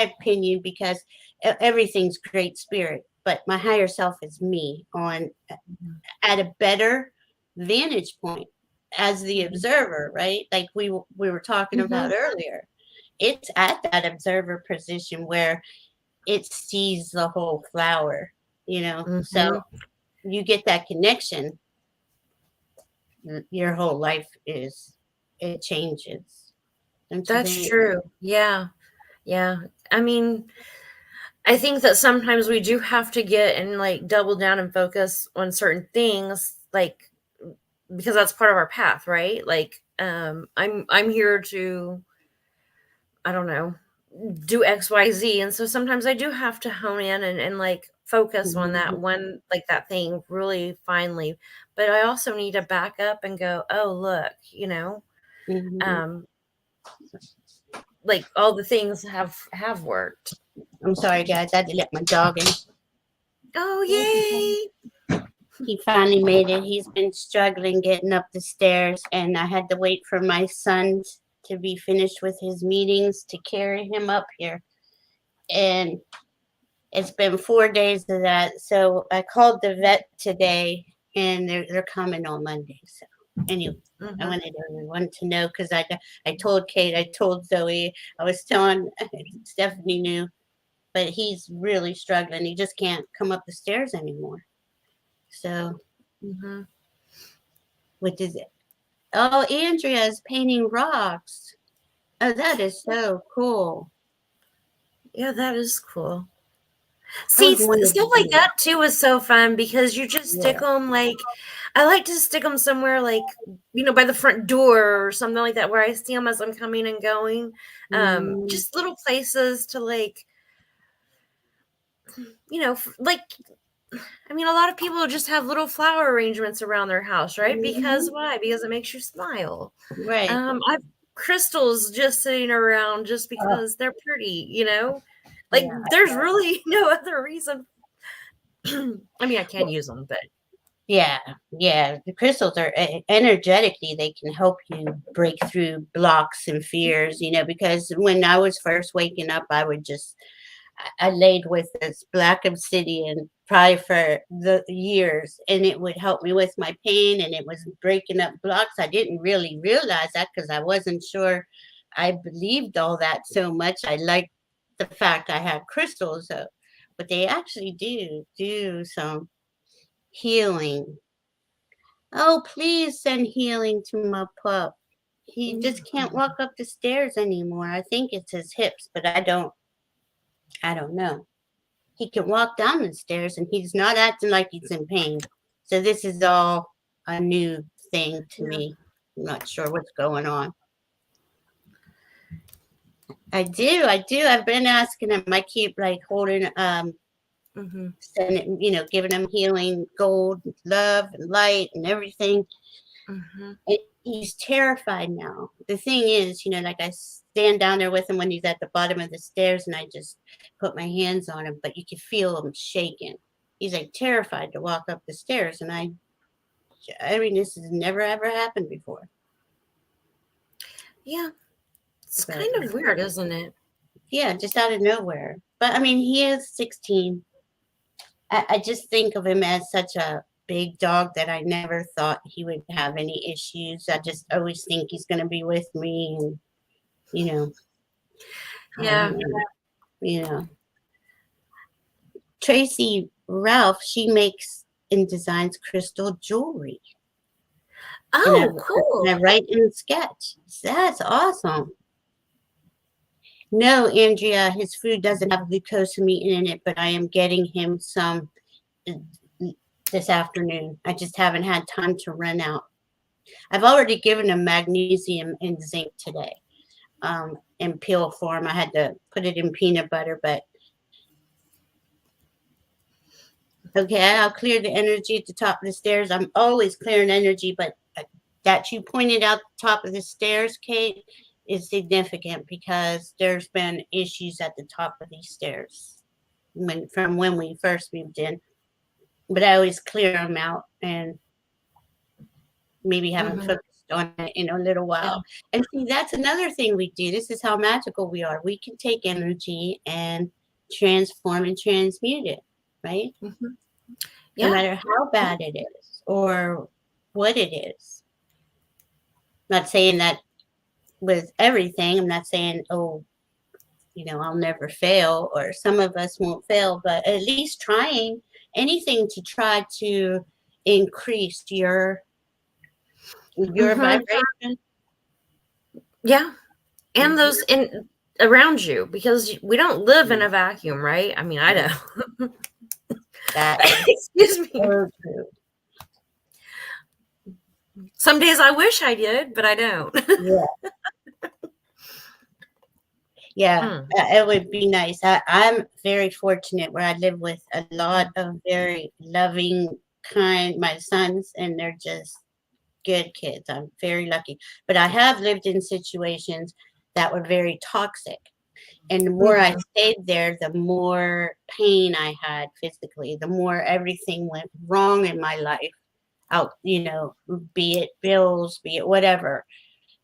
opinion, because everything's great spirit, but my higher self is me on Mhm. at a better vantage point as the Mhm. observer, right? Like we were talking about Mhm. earlier. It's at that observer position where it sees the whole flower, so Mhm. you get that connection, your whole life it changes, don't you That's think? true. Yeah. Yeah. I mean, I think that sometimes we do have to get and like double down and focus on certain things, like because that's part of our path, right? Like, I'm here to, I don't know, do XYZ. And so sometimes I do have to hone in and like focus on that Mhm, one, like that thing really finely. But I also need to back up and go, oh, look, mhm. um, like all the things have worked. I'm sorry, guys. I had to let my dog in. Oh, He yay. finally made it. He's been struggling getting up the stairs, and I had to wait for my son to be finished with his meetings to carry him up here. And it's been 4 days of that. So I called the vet today, and they're coming on Monday. So anyway, I Hmm. wanted everyone to know, because I told Kate, I told Zoe, I was telling Stephanie knew, but he's really struggling. He just can't come up the stairs anymore. So Hmm. what is it? Oh, Andrea is painting rocks. Oh, that is so cool. Yeah, that is cool. I See, was wanted stuff to like do that too is so fun because you just stick it. them like, I like to stick them somewhere like, by the front door or something like that where I see them as I'm coming and going. Yeah. Just little places to like, like, I mean, a lot of people just have little flower arrangements around their house, right? Because Mhm. why? Because it makes you smile. Right. I've crystals just sitting around just Oh, because they're pretty. Like yeah. there's really no other reason. I mean, I can use them, but Yeah, yeah. The crystals are energetically, they can help you break through blocks and fears, because when I was first waking up, I laid with this black obsidian probably for the years, and it would help me with my pain, and it was breaking up blocks. I didn't really realize that because I wasn't sure I believed all that so much. I liked the fact I had crystals, but they actually do some healing. Oh, please send healing to my pup. He just can't walk up the stairs anymore. I think it's his hips, but I don't know. He can walk down the stairs and he's not acting like he's in pain. So this is all a new thing to yeah. me. I'm not sure what's going on. I do. I've been asking him. I keep like holding, Hmm. sending, giving him healing, gold, love, and light, and everything. Hmm. And he's terrified now. The thing is, like I stand down there with him when he's at the bottom of the stairs, and I just put my hands on him, but you can feel him shaking. He's like terrified to walk up the stairs, and I mean, this has never ever happened before. Yeah, it's But kind of weird, isn't it? yeah, just out of nowhere. But I mean, he is 16. I just think of him as such a big dog that I never thought he would have any issues. I just always think he's going to be with me, and you know, Yeah, you know. Tracy Ralph, she makes and designs crystal jewelry. And Oh, cool. I write and sketch. That's awesome. No, Andrea, his food doesn't have glucosamine in it, but I am getting him some this afternoon. I just haven't had time to run out. I've already given him magnesium and zinc today in pill form. I had to put it in peanut butter, but okay, I'll clear the energy at the top of the stairs. I'm always clearing energy, but that you pointed out the top of the stairs, Kate, is significant because there's been issues at the top of these stairs from when we first moved in. But I always clear them out and maybe haven't focused on it in a little while. And see, that's another thing we do. This is how magical we are. We can take energy and transform and transmute it, right? No matter how bad it is or what it is. I'm not saying that with everything. I'm not saying, oh, I'll never fail, or some of us won't fail, but at least trying anything to try to increase your vibration. Yeah. And those in around you, because we don't live in a vacuum, right? I mean, I don't. Excuse me. So true. Some days I wish I did, but I don't. Yeah, it would be nice. I'm very fortunate where I live with a lot of very loving, kind, my sons, and they're just good kids. I'm very lucky. But I have lived in situations that were very toxic. And the more I stayed there, the more pain I had physically, the more everything went wrong in my life. Out, be it bills, be it whatever.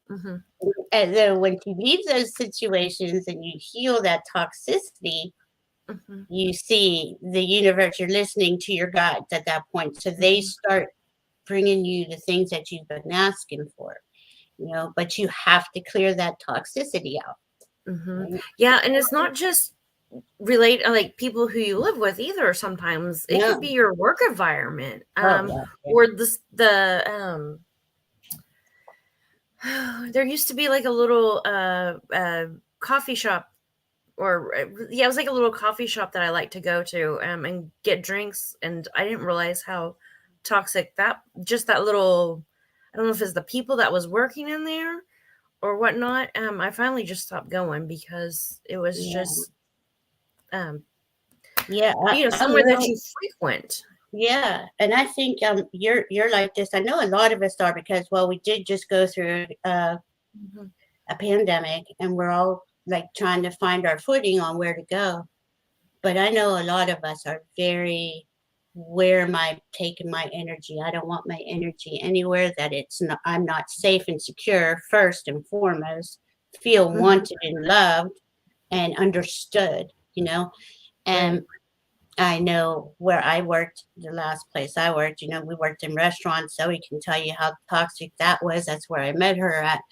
And then when you leave those situations and you heal that toxicity, you see the universe, you're listening to your guides at that point. So they start bringing you the things that you've been asking for, but you have to clear that toxicity out. Right? Yeah, and it's not just like people who you live with either. Sometimes it could be your work environment, or there used to be like a little coffee shop, or it was like a little coffee shop that I like to go to and get drinks, and I didn't realize how toxic that little, I don't know if it's the people that was working in there or whatnot. I finally just stopped going because it was just somewhere that you frequent. Yeah, and I think you're like this. I know a lot of us are because we did just go through a pandemic, and we're all like trying to find our footing on where to go. But I know a lot of us are very, where am I taking my energy? I don't want my energy anywhere that I'm not safe and secure. First and foremost, feel wanted and loved and understood. And I know where I worked, the last place I worked, we worked in restaurants, so we can tell you how toxic that was. That's where I met her at.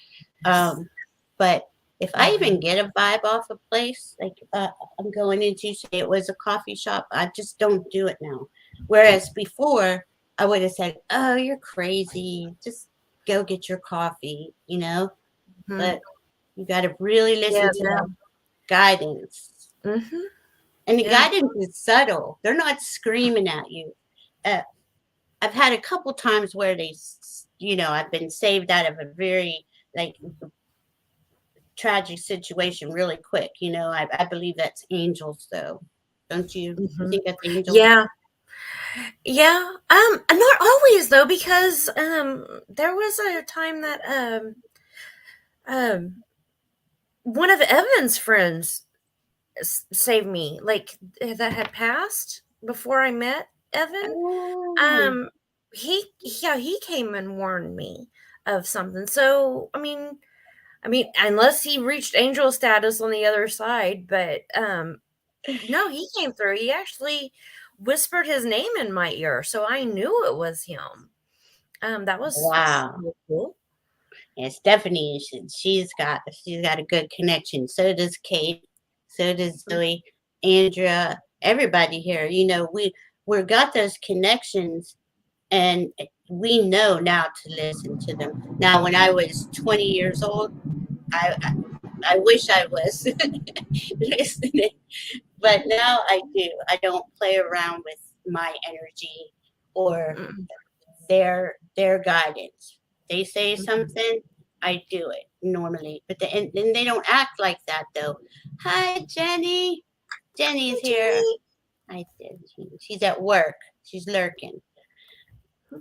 But if I even get a vibe off a place, like I'm going into, say it was a coffee shop, I just don't do it now. Whereas before, I would have said, oh, you're crazy. Just go get your coffee, But you got to really listen to that guidance. And the guidance is subtle. They're not screaming at you. I've had a couple times where I've been saved out of a very tragic situation really quick. I believe that's angels, though. Don't you think that's angels? Yeah. Not always though, because there was a time that one of Evan's friends saved me, like that had passed before I met Evan. He came and warned me of something. So I mean, unless he reached angel status on the other side, but no, he came through. He actually whispered his name in my ear, so I knew it was him. That was wow. Cool. Yeah, Stephanie, she's got a good connection. So does Kate. So does Zoe. Andrea everybody here. You know, we've got those connections, and we know now to listen to them. Now, when I was 20 years old, I wish I was listening, but now I do. I don't play around with my energy or Mm-mm. their guidance. They say something, I do it normally, but and they don't act like that though. Hi, Jenny. Jenny's Hey, here. Jenny. I did. She's at work. She's lurking.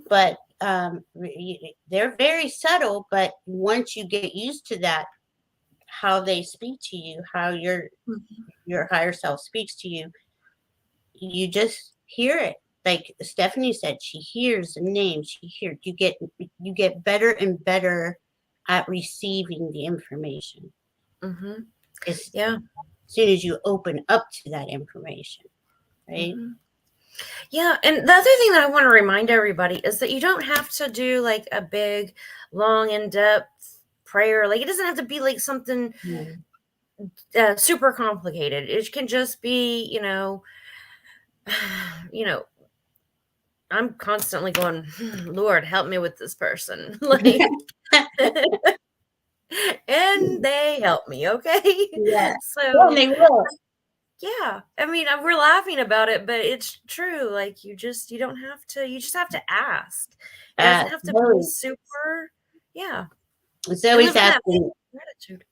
But they're very subtle. But once you get used to that, how they speak to you, how your higher self speaks to you, you just hear it. Like Stephanie said, she hears the name. She hears. You get better and better at receiving the information. Mm-hmm. As Yeah. soon as you open up to that information, right? Mm-hmm. Yeah, and the other thing that I want to remind everybody is that you don't have to do like a big, long, in-depth prayer. Like it doesn't have to be like something Mm. super complicated. It can just be, you know, I'm constantly going, Lord, help me with this person. Like, and they help me, okay? Yeah. Well, So, they will. yeah, I mean, we're laughing about it, but it's true. Like, you don't have to, you just have to ask. It doesn't have to be Zoe. super, yeah. And Zoe's live in that asking. gratitude.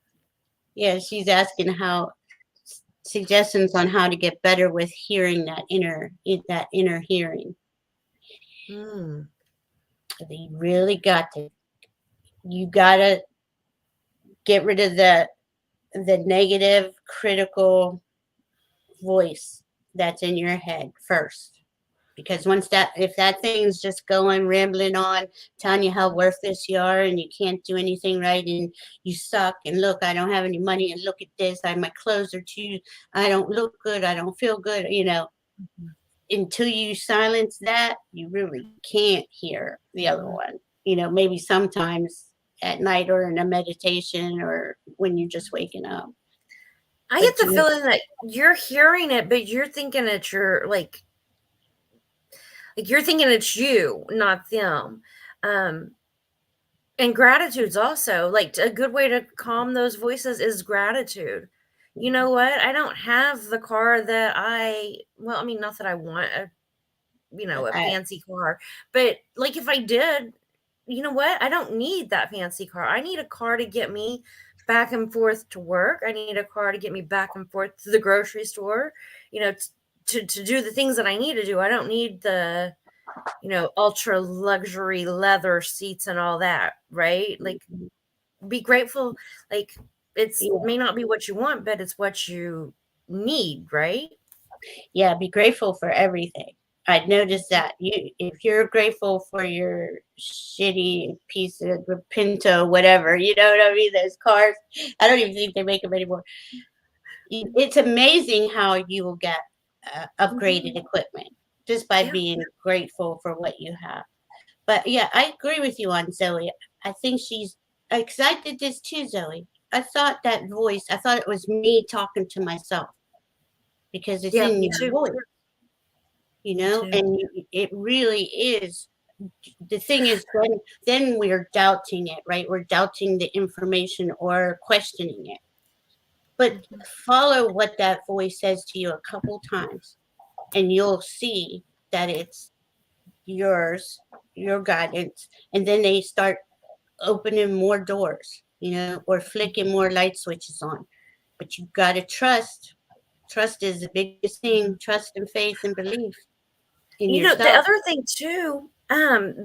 Yeah, she's asking how suggestions on how to get better with hearing that inner hearing. Mm, You really got to. You gotta get rid of the negative, critical voice that's in your head first. Because if that thing's just going rambling on, telling you how worthless you are and you can't do anything right and you suck and look, I don't have any money and look at this, my clothes are too, I don't look good, I don't feel good, until you silence that, you really can't hear the other mhm. one. Maybe sometimes at night or in a meditation or when you're just waking up. I get But the feeling that you're hearing it, but you're thinking it's like you're thinking it's you, not them. Um, and gratitude's also like a good way to calm those voices is gratitude. You know what? I don't have the car that well, I mean, not that I want a I, fancy car, but like if I did, you know what? I don't need that fancy car. I need a car to get me back and forth to work. I need a car to get me back and forth to the grocery store, to do the things that I need to do. I don't need the ultra luxury leather seats and all that, right? Like be grateful. Like it's yeah, may not be what you want, but it's what you need, right? yeah, be grateful for everything. I'd noticed that if you're grateful for your shitty piece of Pinto, whatever, you know what I mean? Those cars, I don't even think they make them anymore. It's amazing how you will get upgraded Mhm. equipment just by Yeah. being grateful for what you have. But yeah, I agree with you on Zoe. I think she's, because I did this too, Zoe. I thought that voice, I thought it was me talking to myself because it's Yeah, in me your too. voice, Me too. and it really is. The thing is, then we're doubting it, right? We're doubting the information or questioning it. But Mhm. follow what that voice says to you a couple times, and you'll see that it's yours, your guidance, and then they start opening more doors, or flicking more light switches on. But you got to trust. Trust is the biggest thing. Trust and faith and belief in The yourself. other thing too,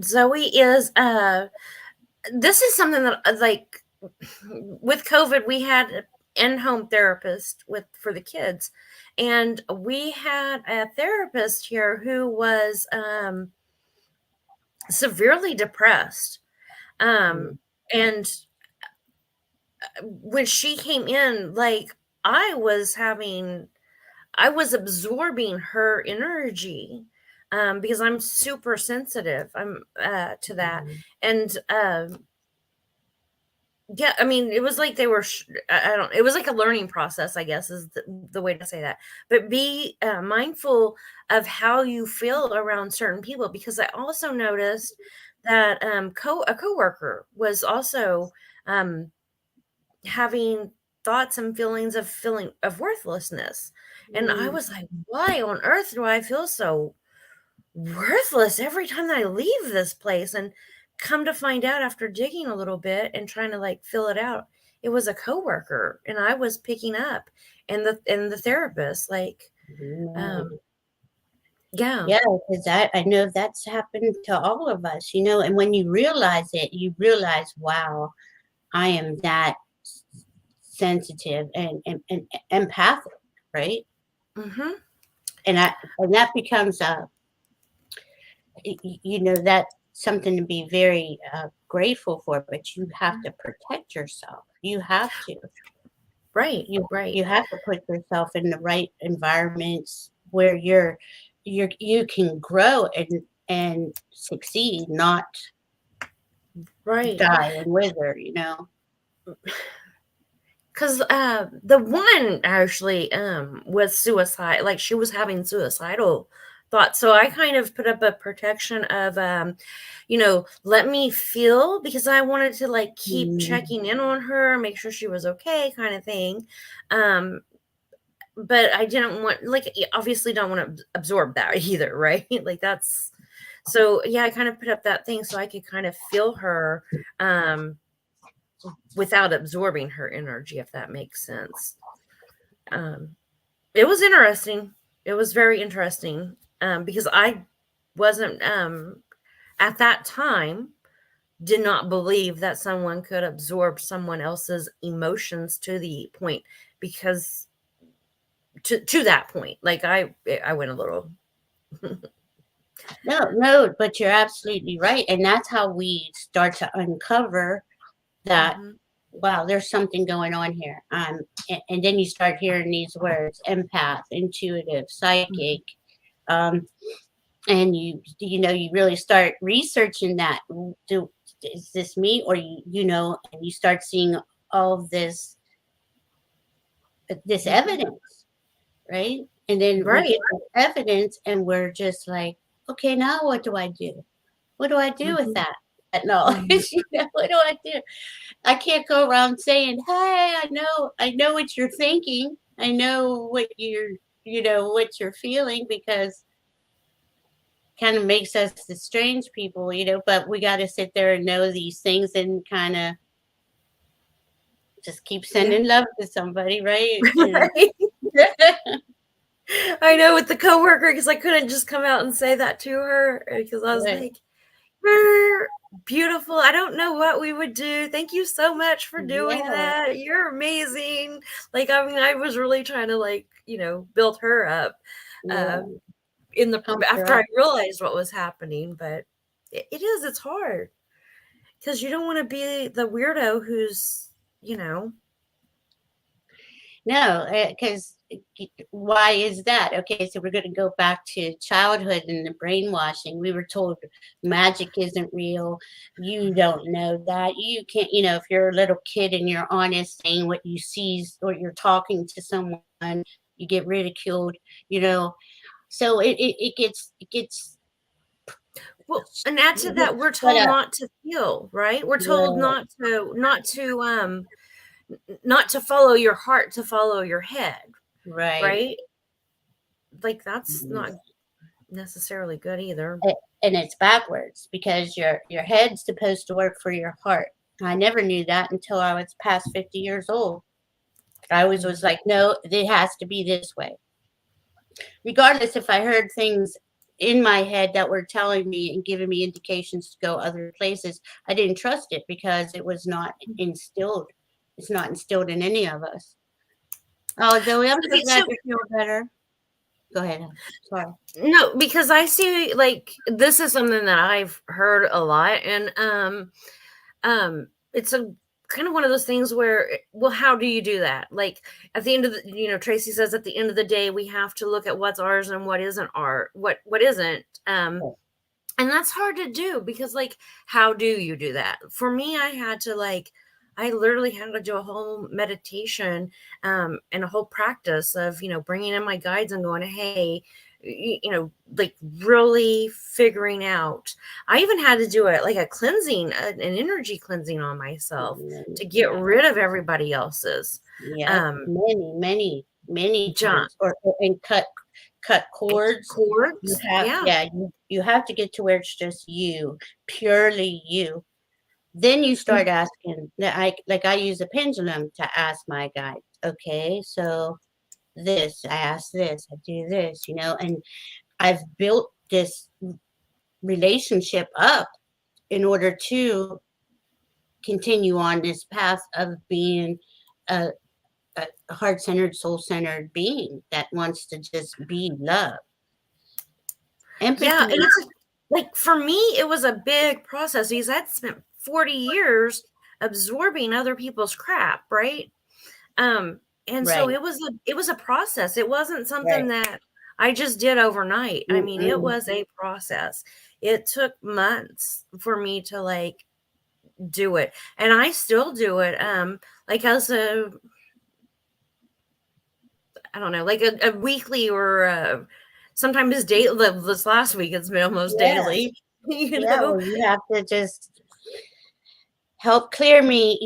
Zoe, is this is something that like with COVID, we had an in-home therapist for the kids, and we had a therapist here who was severely depressed. Mm. And when she came in, like I was absorbing her energy because I'm super sensitive. I'm to that, Mm. and Yeah, I mean, it was like they were, I don't, it was like a learning process, I guess, is the way to say that. But be mindful of how you feel around certain people, because I also noticed that a coworker was also um, having thoughts and feeling of worthlessness. And I Mm, was like, why on earth do I feel so worthless every time that I leave this place? And come to find out after digging a little bit and trying to like fill it out, it was a coworker and I was picking up, and the therapist, like, no. um, yeah. Yeah, because that I know that's happened to all of us, and when you realize it, you realize, wow, I am that sensitive and empathic, right? Hmm. And that becomes that's something to be very grateful for, but you have to protect yourself. You have to. Right, You right, you have to put yourself in the right environments where you can grow and succeed, not right. die and wither. Because the one actually was suicide, like she was having suicidal thoughts. So I kind of put up a protection of let me feel, because I wanted to like keep Mm, checking in on her, make sure she was okay, kind of thing. Um, but I didn't want, like, obviously don't want to absorb that either, right? Like that's, so yeah, I kind of put up that thing so I could kind of feel her um without absorbing her energy, if that makes sense. Um, it was interesting. It was very interesting, because I wasn't at that time, did not believe that someone could absorb someone else's emotions to the point, because to that point, like I went a little. no, no, but you're absolutely right, and that's how we start to uncover that. Mhm, Wow, there's something going on here. And then you start hearing these words: empath, intuitive, mhm. psychic, um, and you really start researching that. Do Is this me, or and you start seeing all of this Mhm. evidence, right? And then we Right. get the evidence, and we're just like, okay, now what do I do? What do I do with Mhm, that knowledge? mhm. What do I do? I can't go around saying, "Hey, I know what you're thinking. I know what you're feeling," because kind of makes us the strange people. But we got to sit there and know these things and kind of just keep Yeah. sending love to somebody, right? And Right. I know, with the coworker, because I couldn't just come out and say that to her, because I was right. like, "You're beautiful. I don't know what we would do. Thank you so much for doing Yeah, that. You're amazing." Like, I mean, I was really trying to, like, build her up, yeah. uh, in the Pump her after I up. realized what was happening. But it's hard, because you don't want to be the weirdo who's, you know. No, because why is that? Okay, so we're going to go back to childhood and the brainwashing. We were told magic isn't real. You don't know that. You can't, if you're a little kid and you're honest saying what you see or you're talking to someone, you get ridiculed, you know. So it gets Well, and add to you that, get we're shut told up. not to feel, right? We're told Right, not to follow your heart, to follow your head, right. right? Like, that's not necessarily good either. And it's backwards because your head's supposed to work for your heart. I never knew that until I was past 50 years old. I always Mm. was like, no, it has to be this way. Regardless if I heard things in my head that were telling me and giving me indications to go other places, I didn't trust it because it was not instilled. It's not instilled in any of us. Oh, Zoe, I'm so Okay, glad so you feel better. Go ahead. Sorry. no, because I see, like, this is something that I've heard a lot, and it's a kind of one of those things where, well, how do you do that? Like, at the end of the, Tracy says, at the end of the day, we have to look at what's ours and what isn't art, what isn't. And that's hard to do, because, like, how do you do that? For me, I had to, like, I literally had to do a whole meditation and a whole practice of, bringing in my guides and going, hey, like really figuring out. I even had to do it like a cleansing, an energy cleansing on myself to get Yeah. rid of everybody else's Yep. Many junk. times, and cut cords. You Cords. have, Yeah. yeah, you have to get to where it's just you, purely you. Then you start asking. I use a pendulum to ask my guide. Okay, so I ask this, I do this, and I've built this relationship up in order to continue on this path of being a, a heart-centered, soul-centered being that wants to just be love. Yeah, Empathy. and it's like for me, it was a big process because I'd spent 40 years absorbing other people's crap, right? And so Right, it was a process. It wasn't something right. that I just did overnight. I mean, it Mm-mm. was a process. It took months for me to like do it, and I still do it. Like as a I don't know, like a weekly or sometimes daily. This last week, it's been almost Yeah, daily. You yeah. know, Well, you have to just help clear me,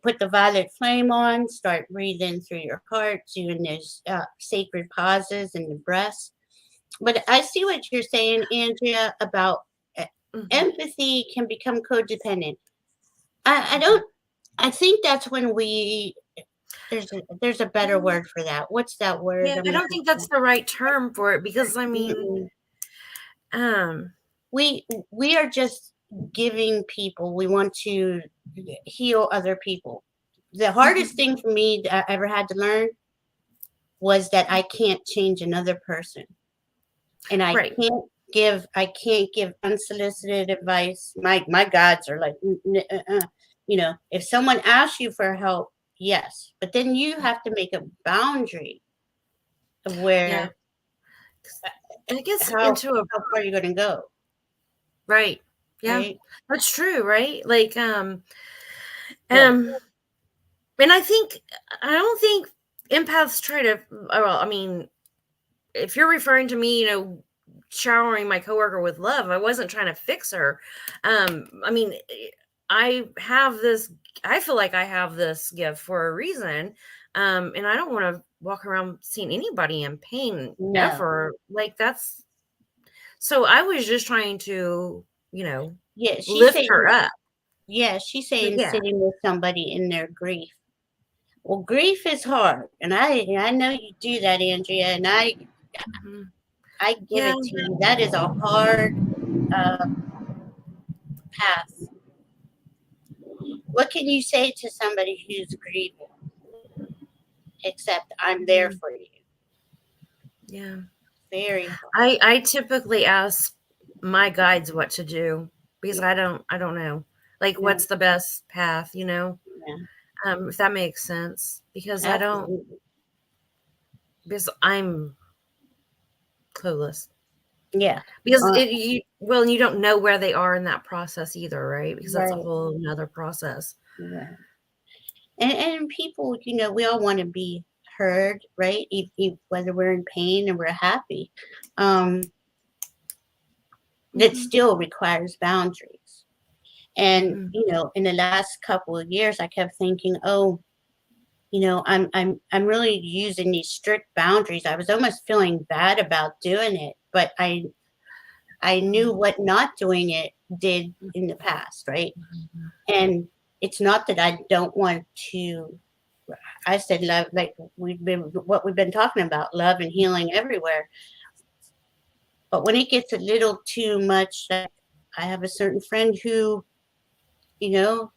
put the violet flame on, start breathing through your heart, doing those sacred pauses in the breath. But I see what you're saying, Andrea, about Mhm. empathy can become codependent. I don't, I think that's when there's a better Mm, word for that. What's that word yeah, I'm I don't looking think that's for? the right term for it because I mean, Mm-mm. um, We are just giving people, we want to heal other people. The hardest mhm, thing for me that I ever had to learn was that I can't change another person, and right. I can't give unsolicited advice. My gods are like, if someone asks you for help, yes, but then you have to make a boundary of Yeah. where, 'Cause it gets how into a how far you're going to go, right. Yeah. right? That's true, right? Like Yeah, um and I don't think empaths try to well, I mean, if you're referring to me, showering my coworker with love, I wasn't trying to fix her. I mean, I have this I feel like I have this gift for a reason. And I don't want to walk around seeing anybody in pain no, ever. Like that's so I was just trying to, yeah. lift her up. She's But saying yeah. sitting with somebody in their grief. Well, grief is hard, and I know you do that, Andrea, and Mhm. I give Yeah. it to you. That is a hard uh, path. What can you say to somebody who's grieving except I'm there Mhm. for you? Yeah. Very hard. I typically ask my guides what to do because Yeah, I don't know. Like yeah, what's the best path. yeah, If that makes sense. Because I don't absolutely. because I'm clueless. Yeah, Because uh, it you well, you don't know where they are in that process either, right? Because that's a right, whole another process. right. And people, we all want to be heard, right? Whether we're in pain or we're happy, that Mhm. still requires boundaries. And Mhm. in the last couple of years, I kept thinking, oh, I'm really using these strict boundaries. I was almost feeling bad about doing it, but I knew what not doing it did in the past, right? Mhm. And it's not that I don't want to. I said love, like we've been talking about, love and healing everywhere. But when it gets a little too much, like I have a certain friend who, you know,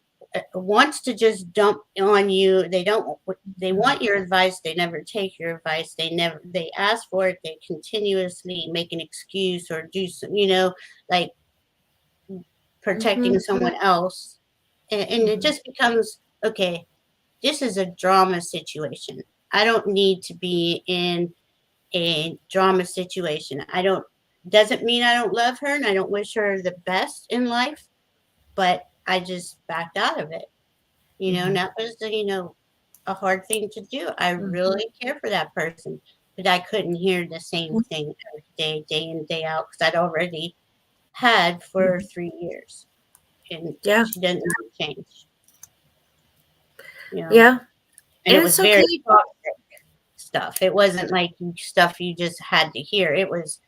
wants to just dump on you. They want your advice. They never take your advice. They ask for it. They continuously make an excuse or do some, like protecting Mhm. someone else. And it Mhm. just becomes, okay, this is a drama situation. I don't need to be in a drama situation. Doesn't mean I don't love her and I don't wish her the best in life, but I just backed out of it. And that was, a hard thing to do. I really care for that person, but I couldn't hear the same thing every day, day in, day out, because I'd already had for 3 years, and Yeah. she didn't change. Yeah. And it And was it's very okay. toxic stuff. It wasn't like stuff you just had to hear. It was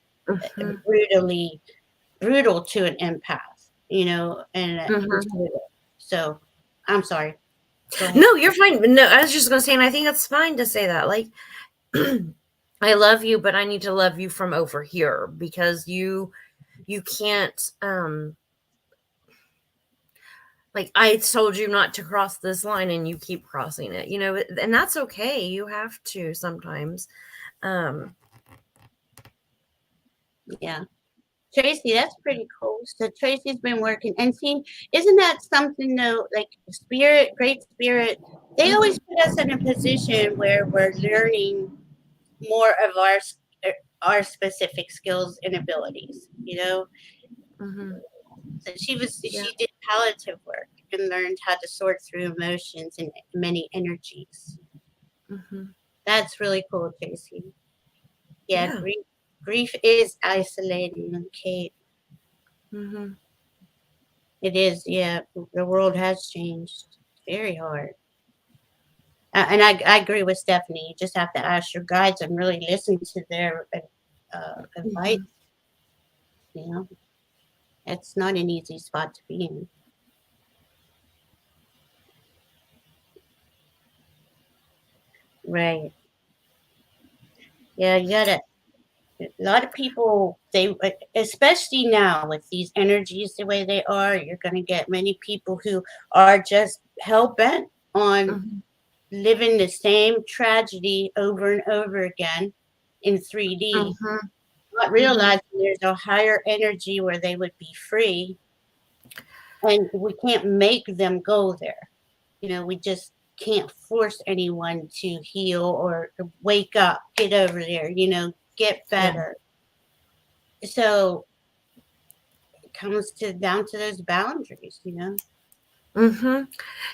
brutal to an empath, and so I'm sorry. Go ahead. No, you're fine. No, I was just gonna say, and I think it's fine to say that. Like, I love you, but I need to love you from over here, because you can't, like, I told you not to cross this line and you keep crossing it, and that's okay. You have to sometimes. Yeah. Tracy, that's pretty cool. So Tracy's been working, and see, isn't that something though? Like spirit, great spirit, they always put us in a position where we're learning more of our specific skills and abilities. So she did palliative work and learned how to sort through emotions and many energies. That's really cool, Tracy. Yeah, grief is isolating, Kate. It is, yeah. The world has changed. Very hard. And I agree with Stephanie. You just have to ask your guides and really listen to their advice. It's not an easy spot to be in. Right. Yeah, you gotta. A lot of people, especially now with these energies the way they are, you're going to get many people who are just hell bent on living the same tragedy over and over again in 3D, not realizing there's a higher energy where they would be free, and we can't make them go there. We just can't force anyone to heal or wake up, get over there, get better. So it comes down to those boundaries.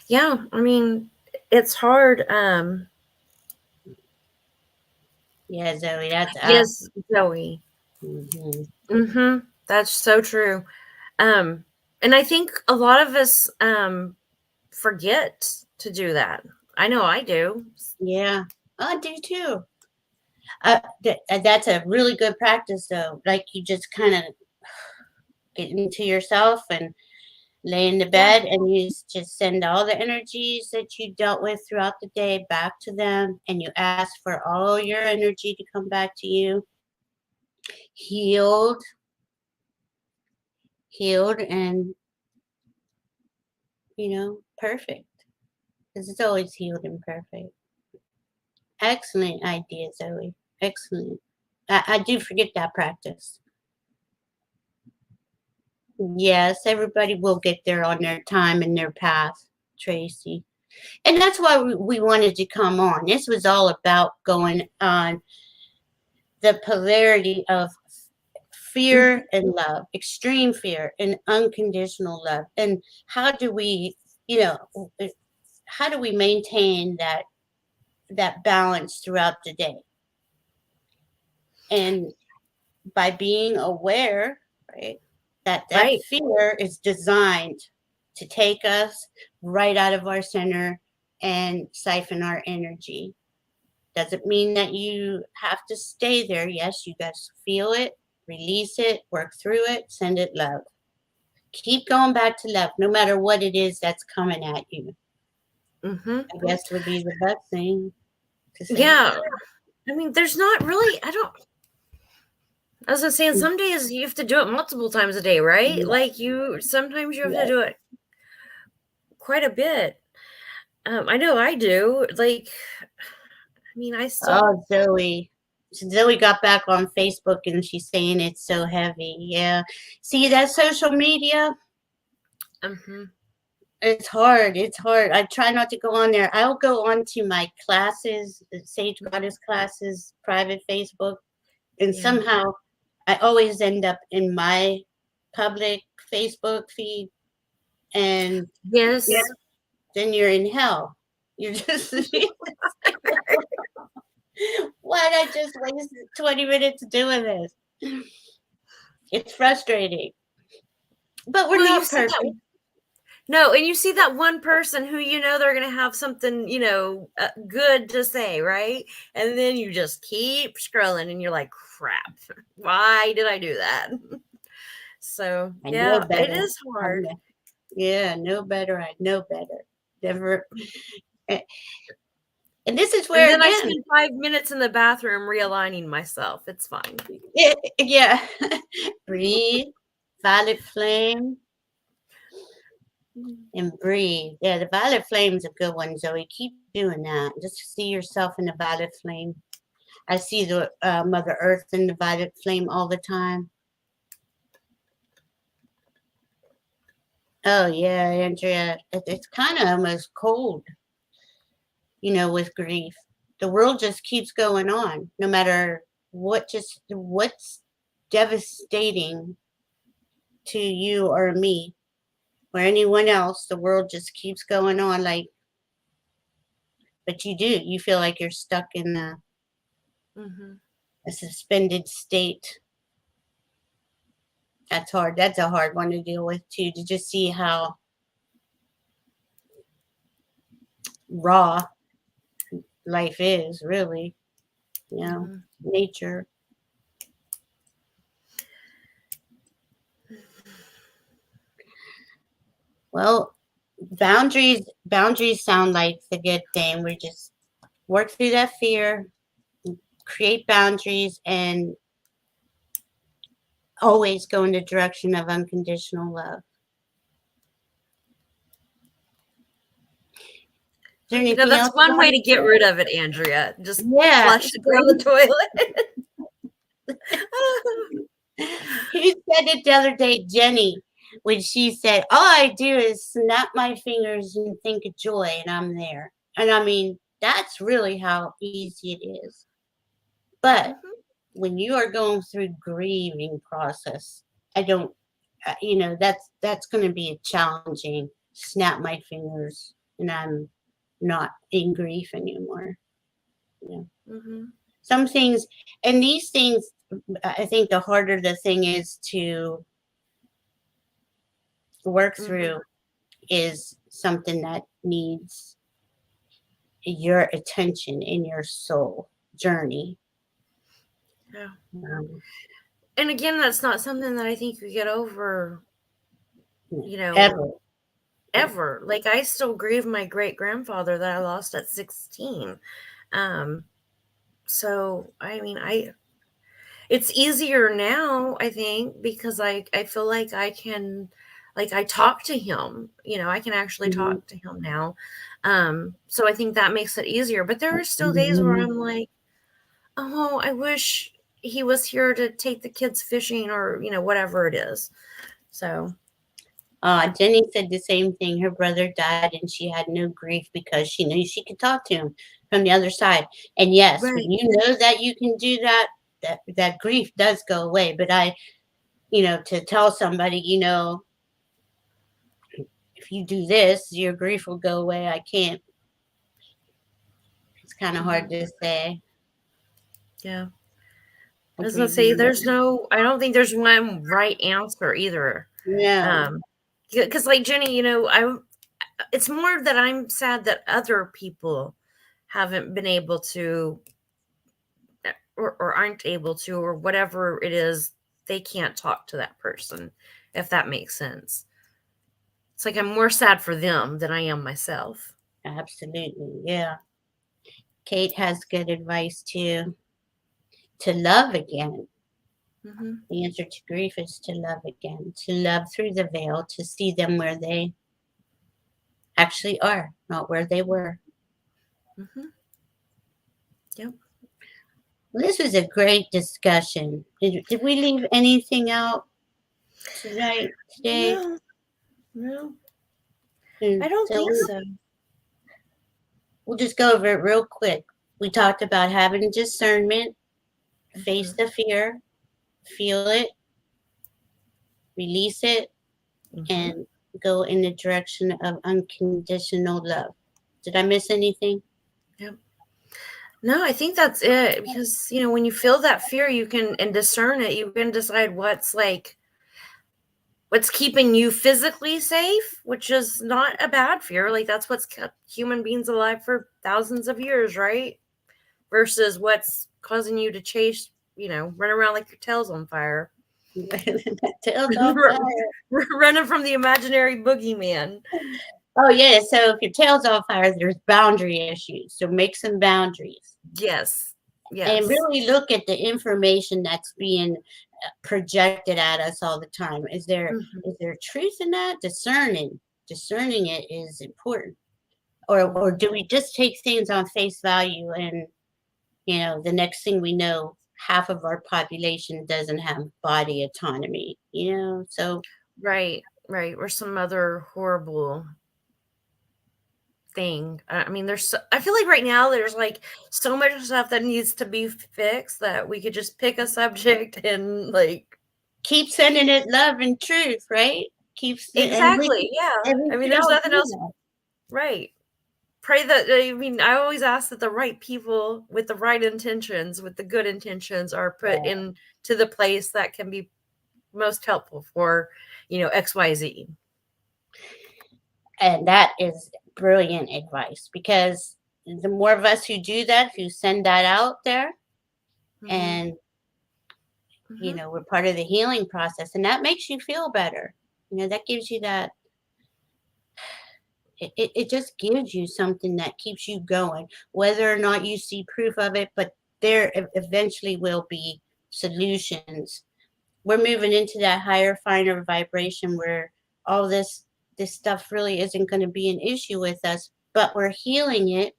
Yeah, I mean, it's hard. Yeah, Zoe, that's Yes, Zoe. Mm-hmm. That's so true. And I think a lot of us forget to do that. I know I do. Yeah, I do too. That's a really good practice, though. Like you just kind of get into yourself and lay in the bed, and you just send all the energies that you dealt with throughout the day back to them, and you ask for all your energy to come back to you, healed, and perfect. Because it's always healed and perfect. Excellent idea, Zoe. Excellent. I do forget that practice. Yes, everybody will get there on their time and their path, Tracy. And that's why we wanted to come on. This was all about going on the polarity of fear and love, extreme fear and unconditional love. And how do we, how do we maintain that balance throughout the day? And by being aware, right, that fear is designed to take us right out of our center and siphon our energy. Doesn't mean that you have to stay there. Yes, you got to feel it, release it, work through it, send it love. Keep going back to love, no matter what it is that's coming at you. I guess would be the best thing to say. Yeah. I mean, there's not really, I was gonna say, some days you have to do it multiple times a day, right? Like sometimes you have to do it quite a bit. I know I do. Like, I mean, I still. Oh, Zoe. Zoe got back on Facebook and she's saying it's so heavy. Yeah. See that social media? It's hard. It's hard. I try not to go on there. I'll go on to my classes, the Sage Goddess classes, private Facebook, and somehow I always end up in my public Facebook feed. And then you're in hell. You're just why did I just waste 20 minutes doing this? It's frustrating. But we're Well, you not see that. perfect. No, and you see that one person who they're going to have something, good to say, right? And then you just keep scrolling and you're like, crap, why did I do that? So, I know yeah, it better. is hard. Yeah, know better. I know better. Never. And this is And where, then I again, spend 5 minutes in the bathroom realigning myself. It's fine. yeah. Breathe, violet flame, and breathe. Yeah, the violet flame's a good one, Zoe. Keep doing that. Just see yourself in the violet flame. I see the Mother Earth in the violet flame all the time. Oh, yeah, Andrea. It's kind of almost cold, with grief. The world just keeps going on, no matter what's devastating to you or me or anyone else. The world just keeps going on, but you feel like you're stuck in a suspended state. That's hard. That's a hard one to deal with too, to just see how raw life is, really. Nature. Well, boundaries sound like the good thing. We just work through that fear, create boundaries, and always go in the direction of unconditional love. Is there anything That's else you one way want to get rid of it, Andrea. Just Yeah. flush it down the toilet. Who said it the other day? Jenny, when she said, all I do is snap my fingers and think of joy, and I'm there. And I mean, that's really how easy it is. But when you are going through grieving process, I don't, that's going to be a challenging. Snap my fingers, and I'm not in grief anymore. Some things, and these things, I think the harder the thing is to work through is something that needs your attention in your soul journey. Yeah. And again, that's not something that I think we get over, ever. Like, I still grieve my great grandfather that I lost at 16. So I mean, it's easier now, I think, because I feel like I can, like, I talk to him, I can actually talk to him now. So I think that makes it easier. But there are still days where I'm like, oh, I wish he was here to take the kids fishing, or, whatever it is. So. Jenny said the same thing. Her brother died and she had no grief because she knew she could talk to him from the other side. And yes, Right. when you know that you can do that, that grief does go away. But to tell somebody, if you do this, your grief will go away. I can't. It's kind of hard to say. Yeah. I was gonna say, I don't think there's one right answer either. Yeah. Because like Jenny, it's more that I'm sad that other people haven't been able to, or aren't able to, or whatever it is, they can't talk to that person, if that makes sense. It's like I'm more sad for them than I am myself. Absolutely. Yeah. Kate has good advice too. To love again. The answer to grief is to love again, to love through the veil, to see them where they actually are, not where they were. Yep. Well, this was a great discussion. Did we leave anything out today? No. I don't think so. We'll just go over it real quick. We talked about having discernment, face the fear, feel it, release it, and go in the direction of unconditional love. Did I miss anything? Yep. No, I think that's it, because when you feel that fear, you can and discern it, you can decide what's keeping you physically safe, which is not a bad fear. Like, that's what's kept human beings alive for thousands of years, right? Versus what's causing you to chase, run around like your tail's on fire. Tails on fire. Running from the imaginary boogeyman. Oh yeah, so if your tail's on fire, there's boundary issues. So make some boundaries. Yes. And really look at the information that's being projected at us all the time. Is there truth in that? Discerning it is important. Or do we just take things on face value, and the next thing we know, half of our population doesn't have body autonomy, so right, or some other horrible thing. I mean, I feel like right now there's like so much stuff that needs to be fixed that we could just pick a subject and like keep sending it love and truth, right? Exactly. Yeah. I mean, there's nothing else. That. Right. Pray that, I always ask that the right people with the right intentions, with the good intentions, are put into the place that can be most helpful for, XYZ. And that is brilliant advice, because the more of us who do that, who send that out there, and we're part of the healing process, and that makes you feel better. That gives you that. It just gives you something that keeps you going, whether or not you see proof of it, but there eventually will be solutions. We're moving into that higher, finer vibration where all this stuff really isn't going to be an issue with us, but we're healing it.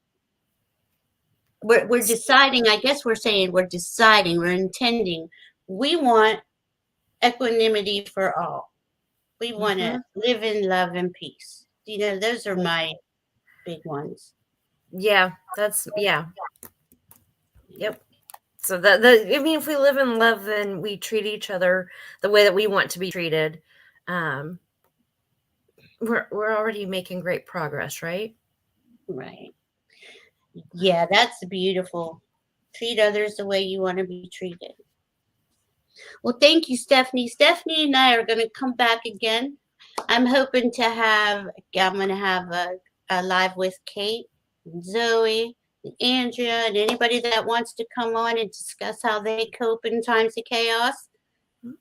We're deciding, I guess we're saying we're deciding, we're intending, we want equanimity for all. We want to live in love and peace. Those are my big ones. Yeah, Yep. So if we live in love, then we treat each other the way that we want to be treated. We're already making great progress, right? Right. Yeah, that's beautiful. Treat others the way you want to be treated. Well, thank you, Stephanie. Stephanie and I are going to come back again. I'm going to have a live with Kate, and Zoe, and Andrea, and anybody that wants to come on and discuss how they cope in times of chaos.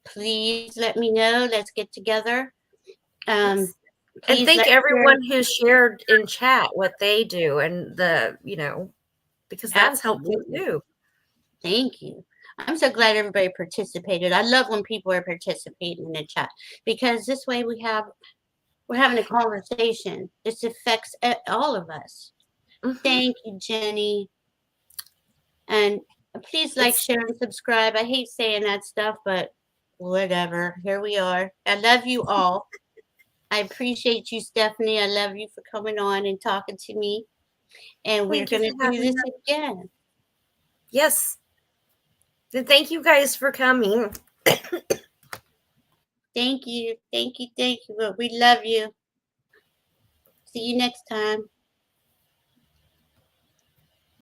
Please let me know. Let's get together. And thank everyone who shared in chat what they do, and because that's helpful too. Thank you. I'm so glad everybody participated. I love when people are participating in the chat, because this way we're having a conversation. This affects all of us. Thank you, Jenny. And please like, share, and subscribe. I hate saying that stuff, but whatever. Here we are. I love you all. I appreciate you, Stephanie. I love you for coming on and talking to me. And we're going to do this again. Yes. And thank you guys for coming. Thank you. Thank you. Thank you. We love you. See you next time.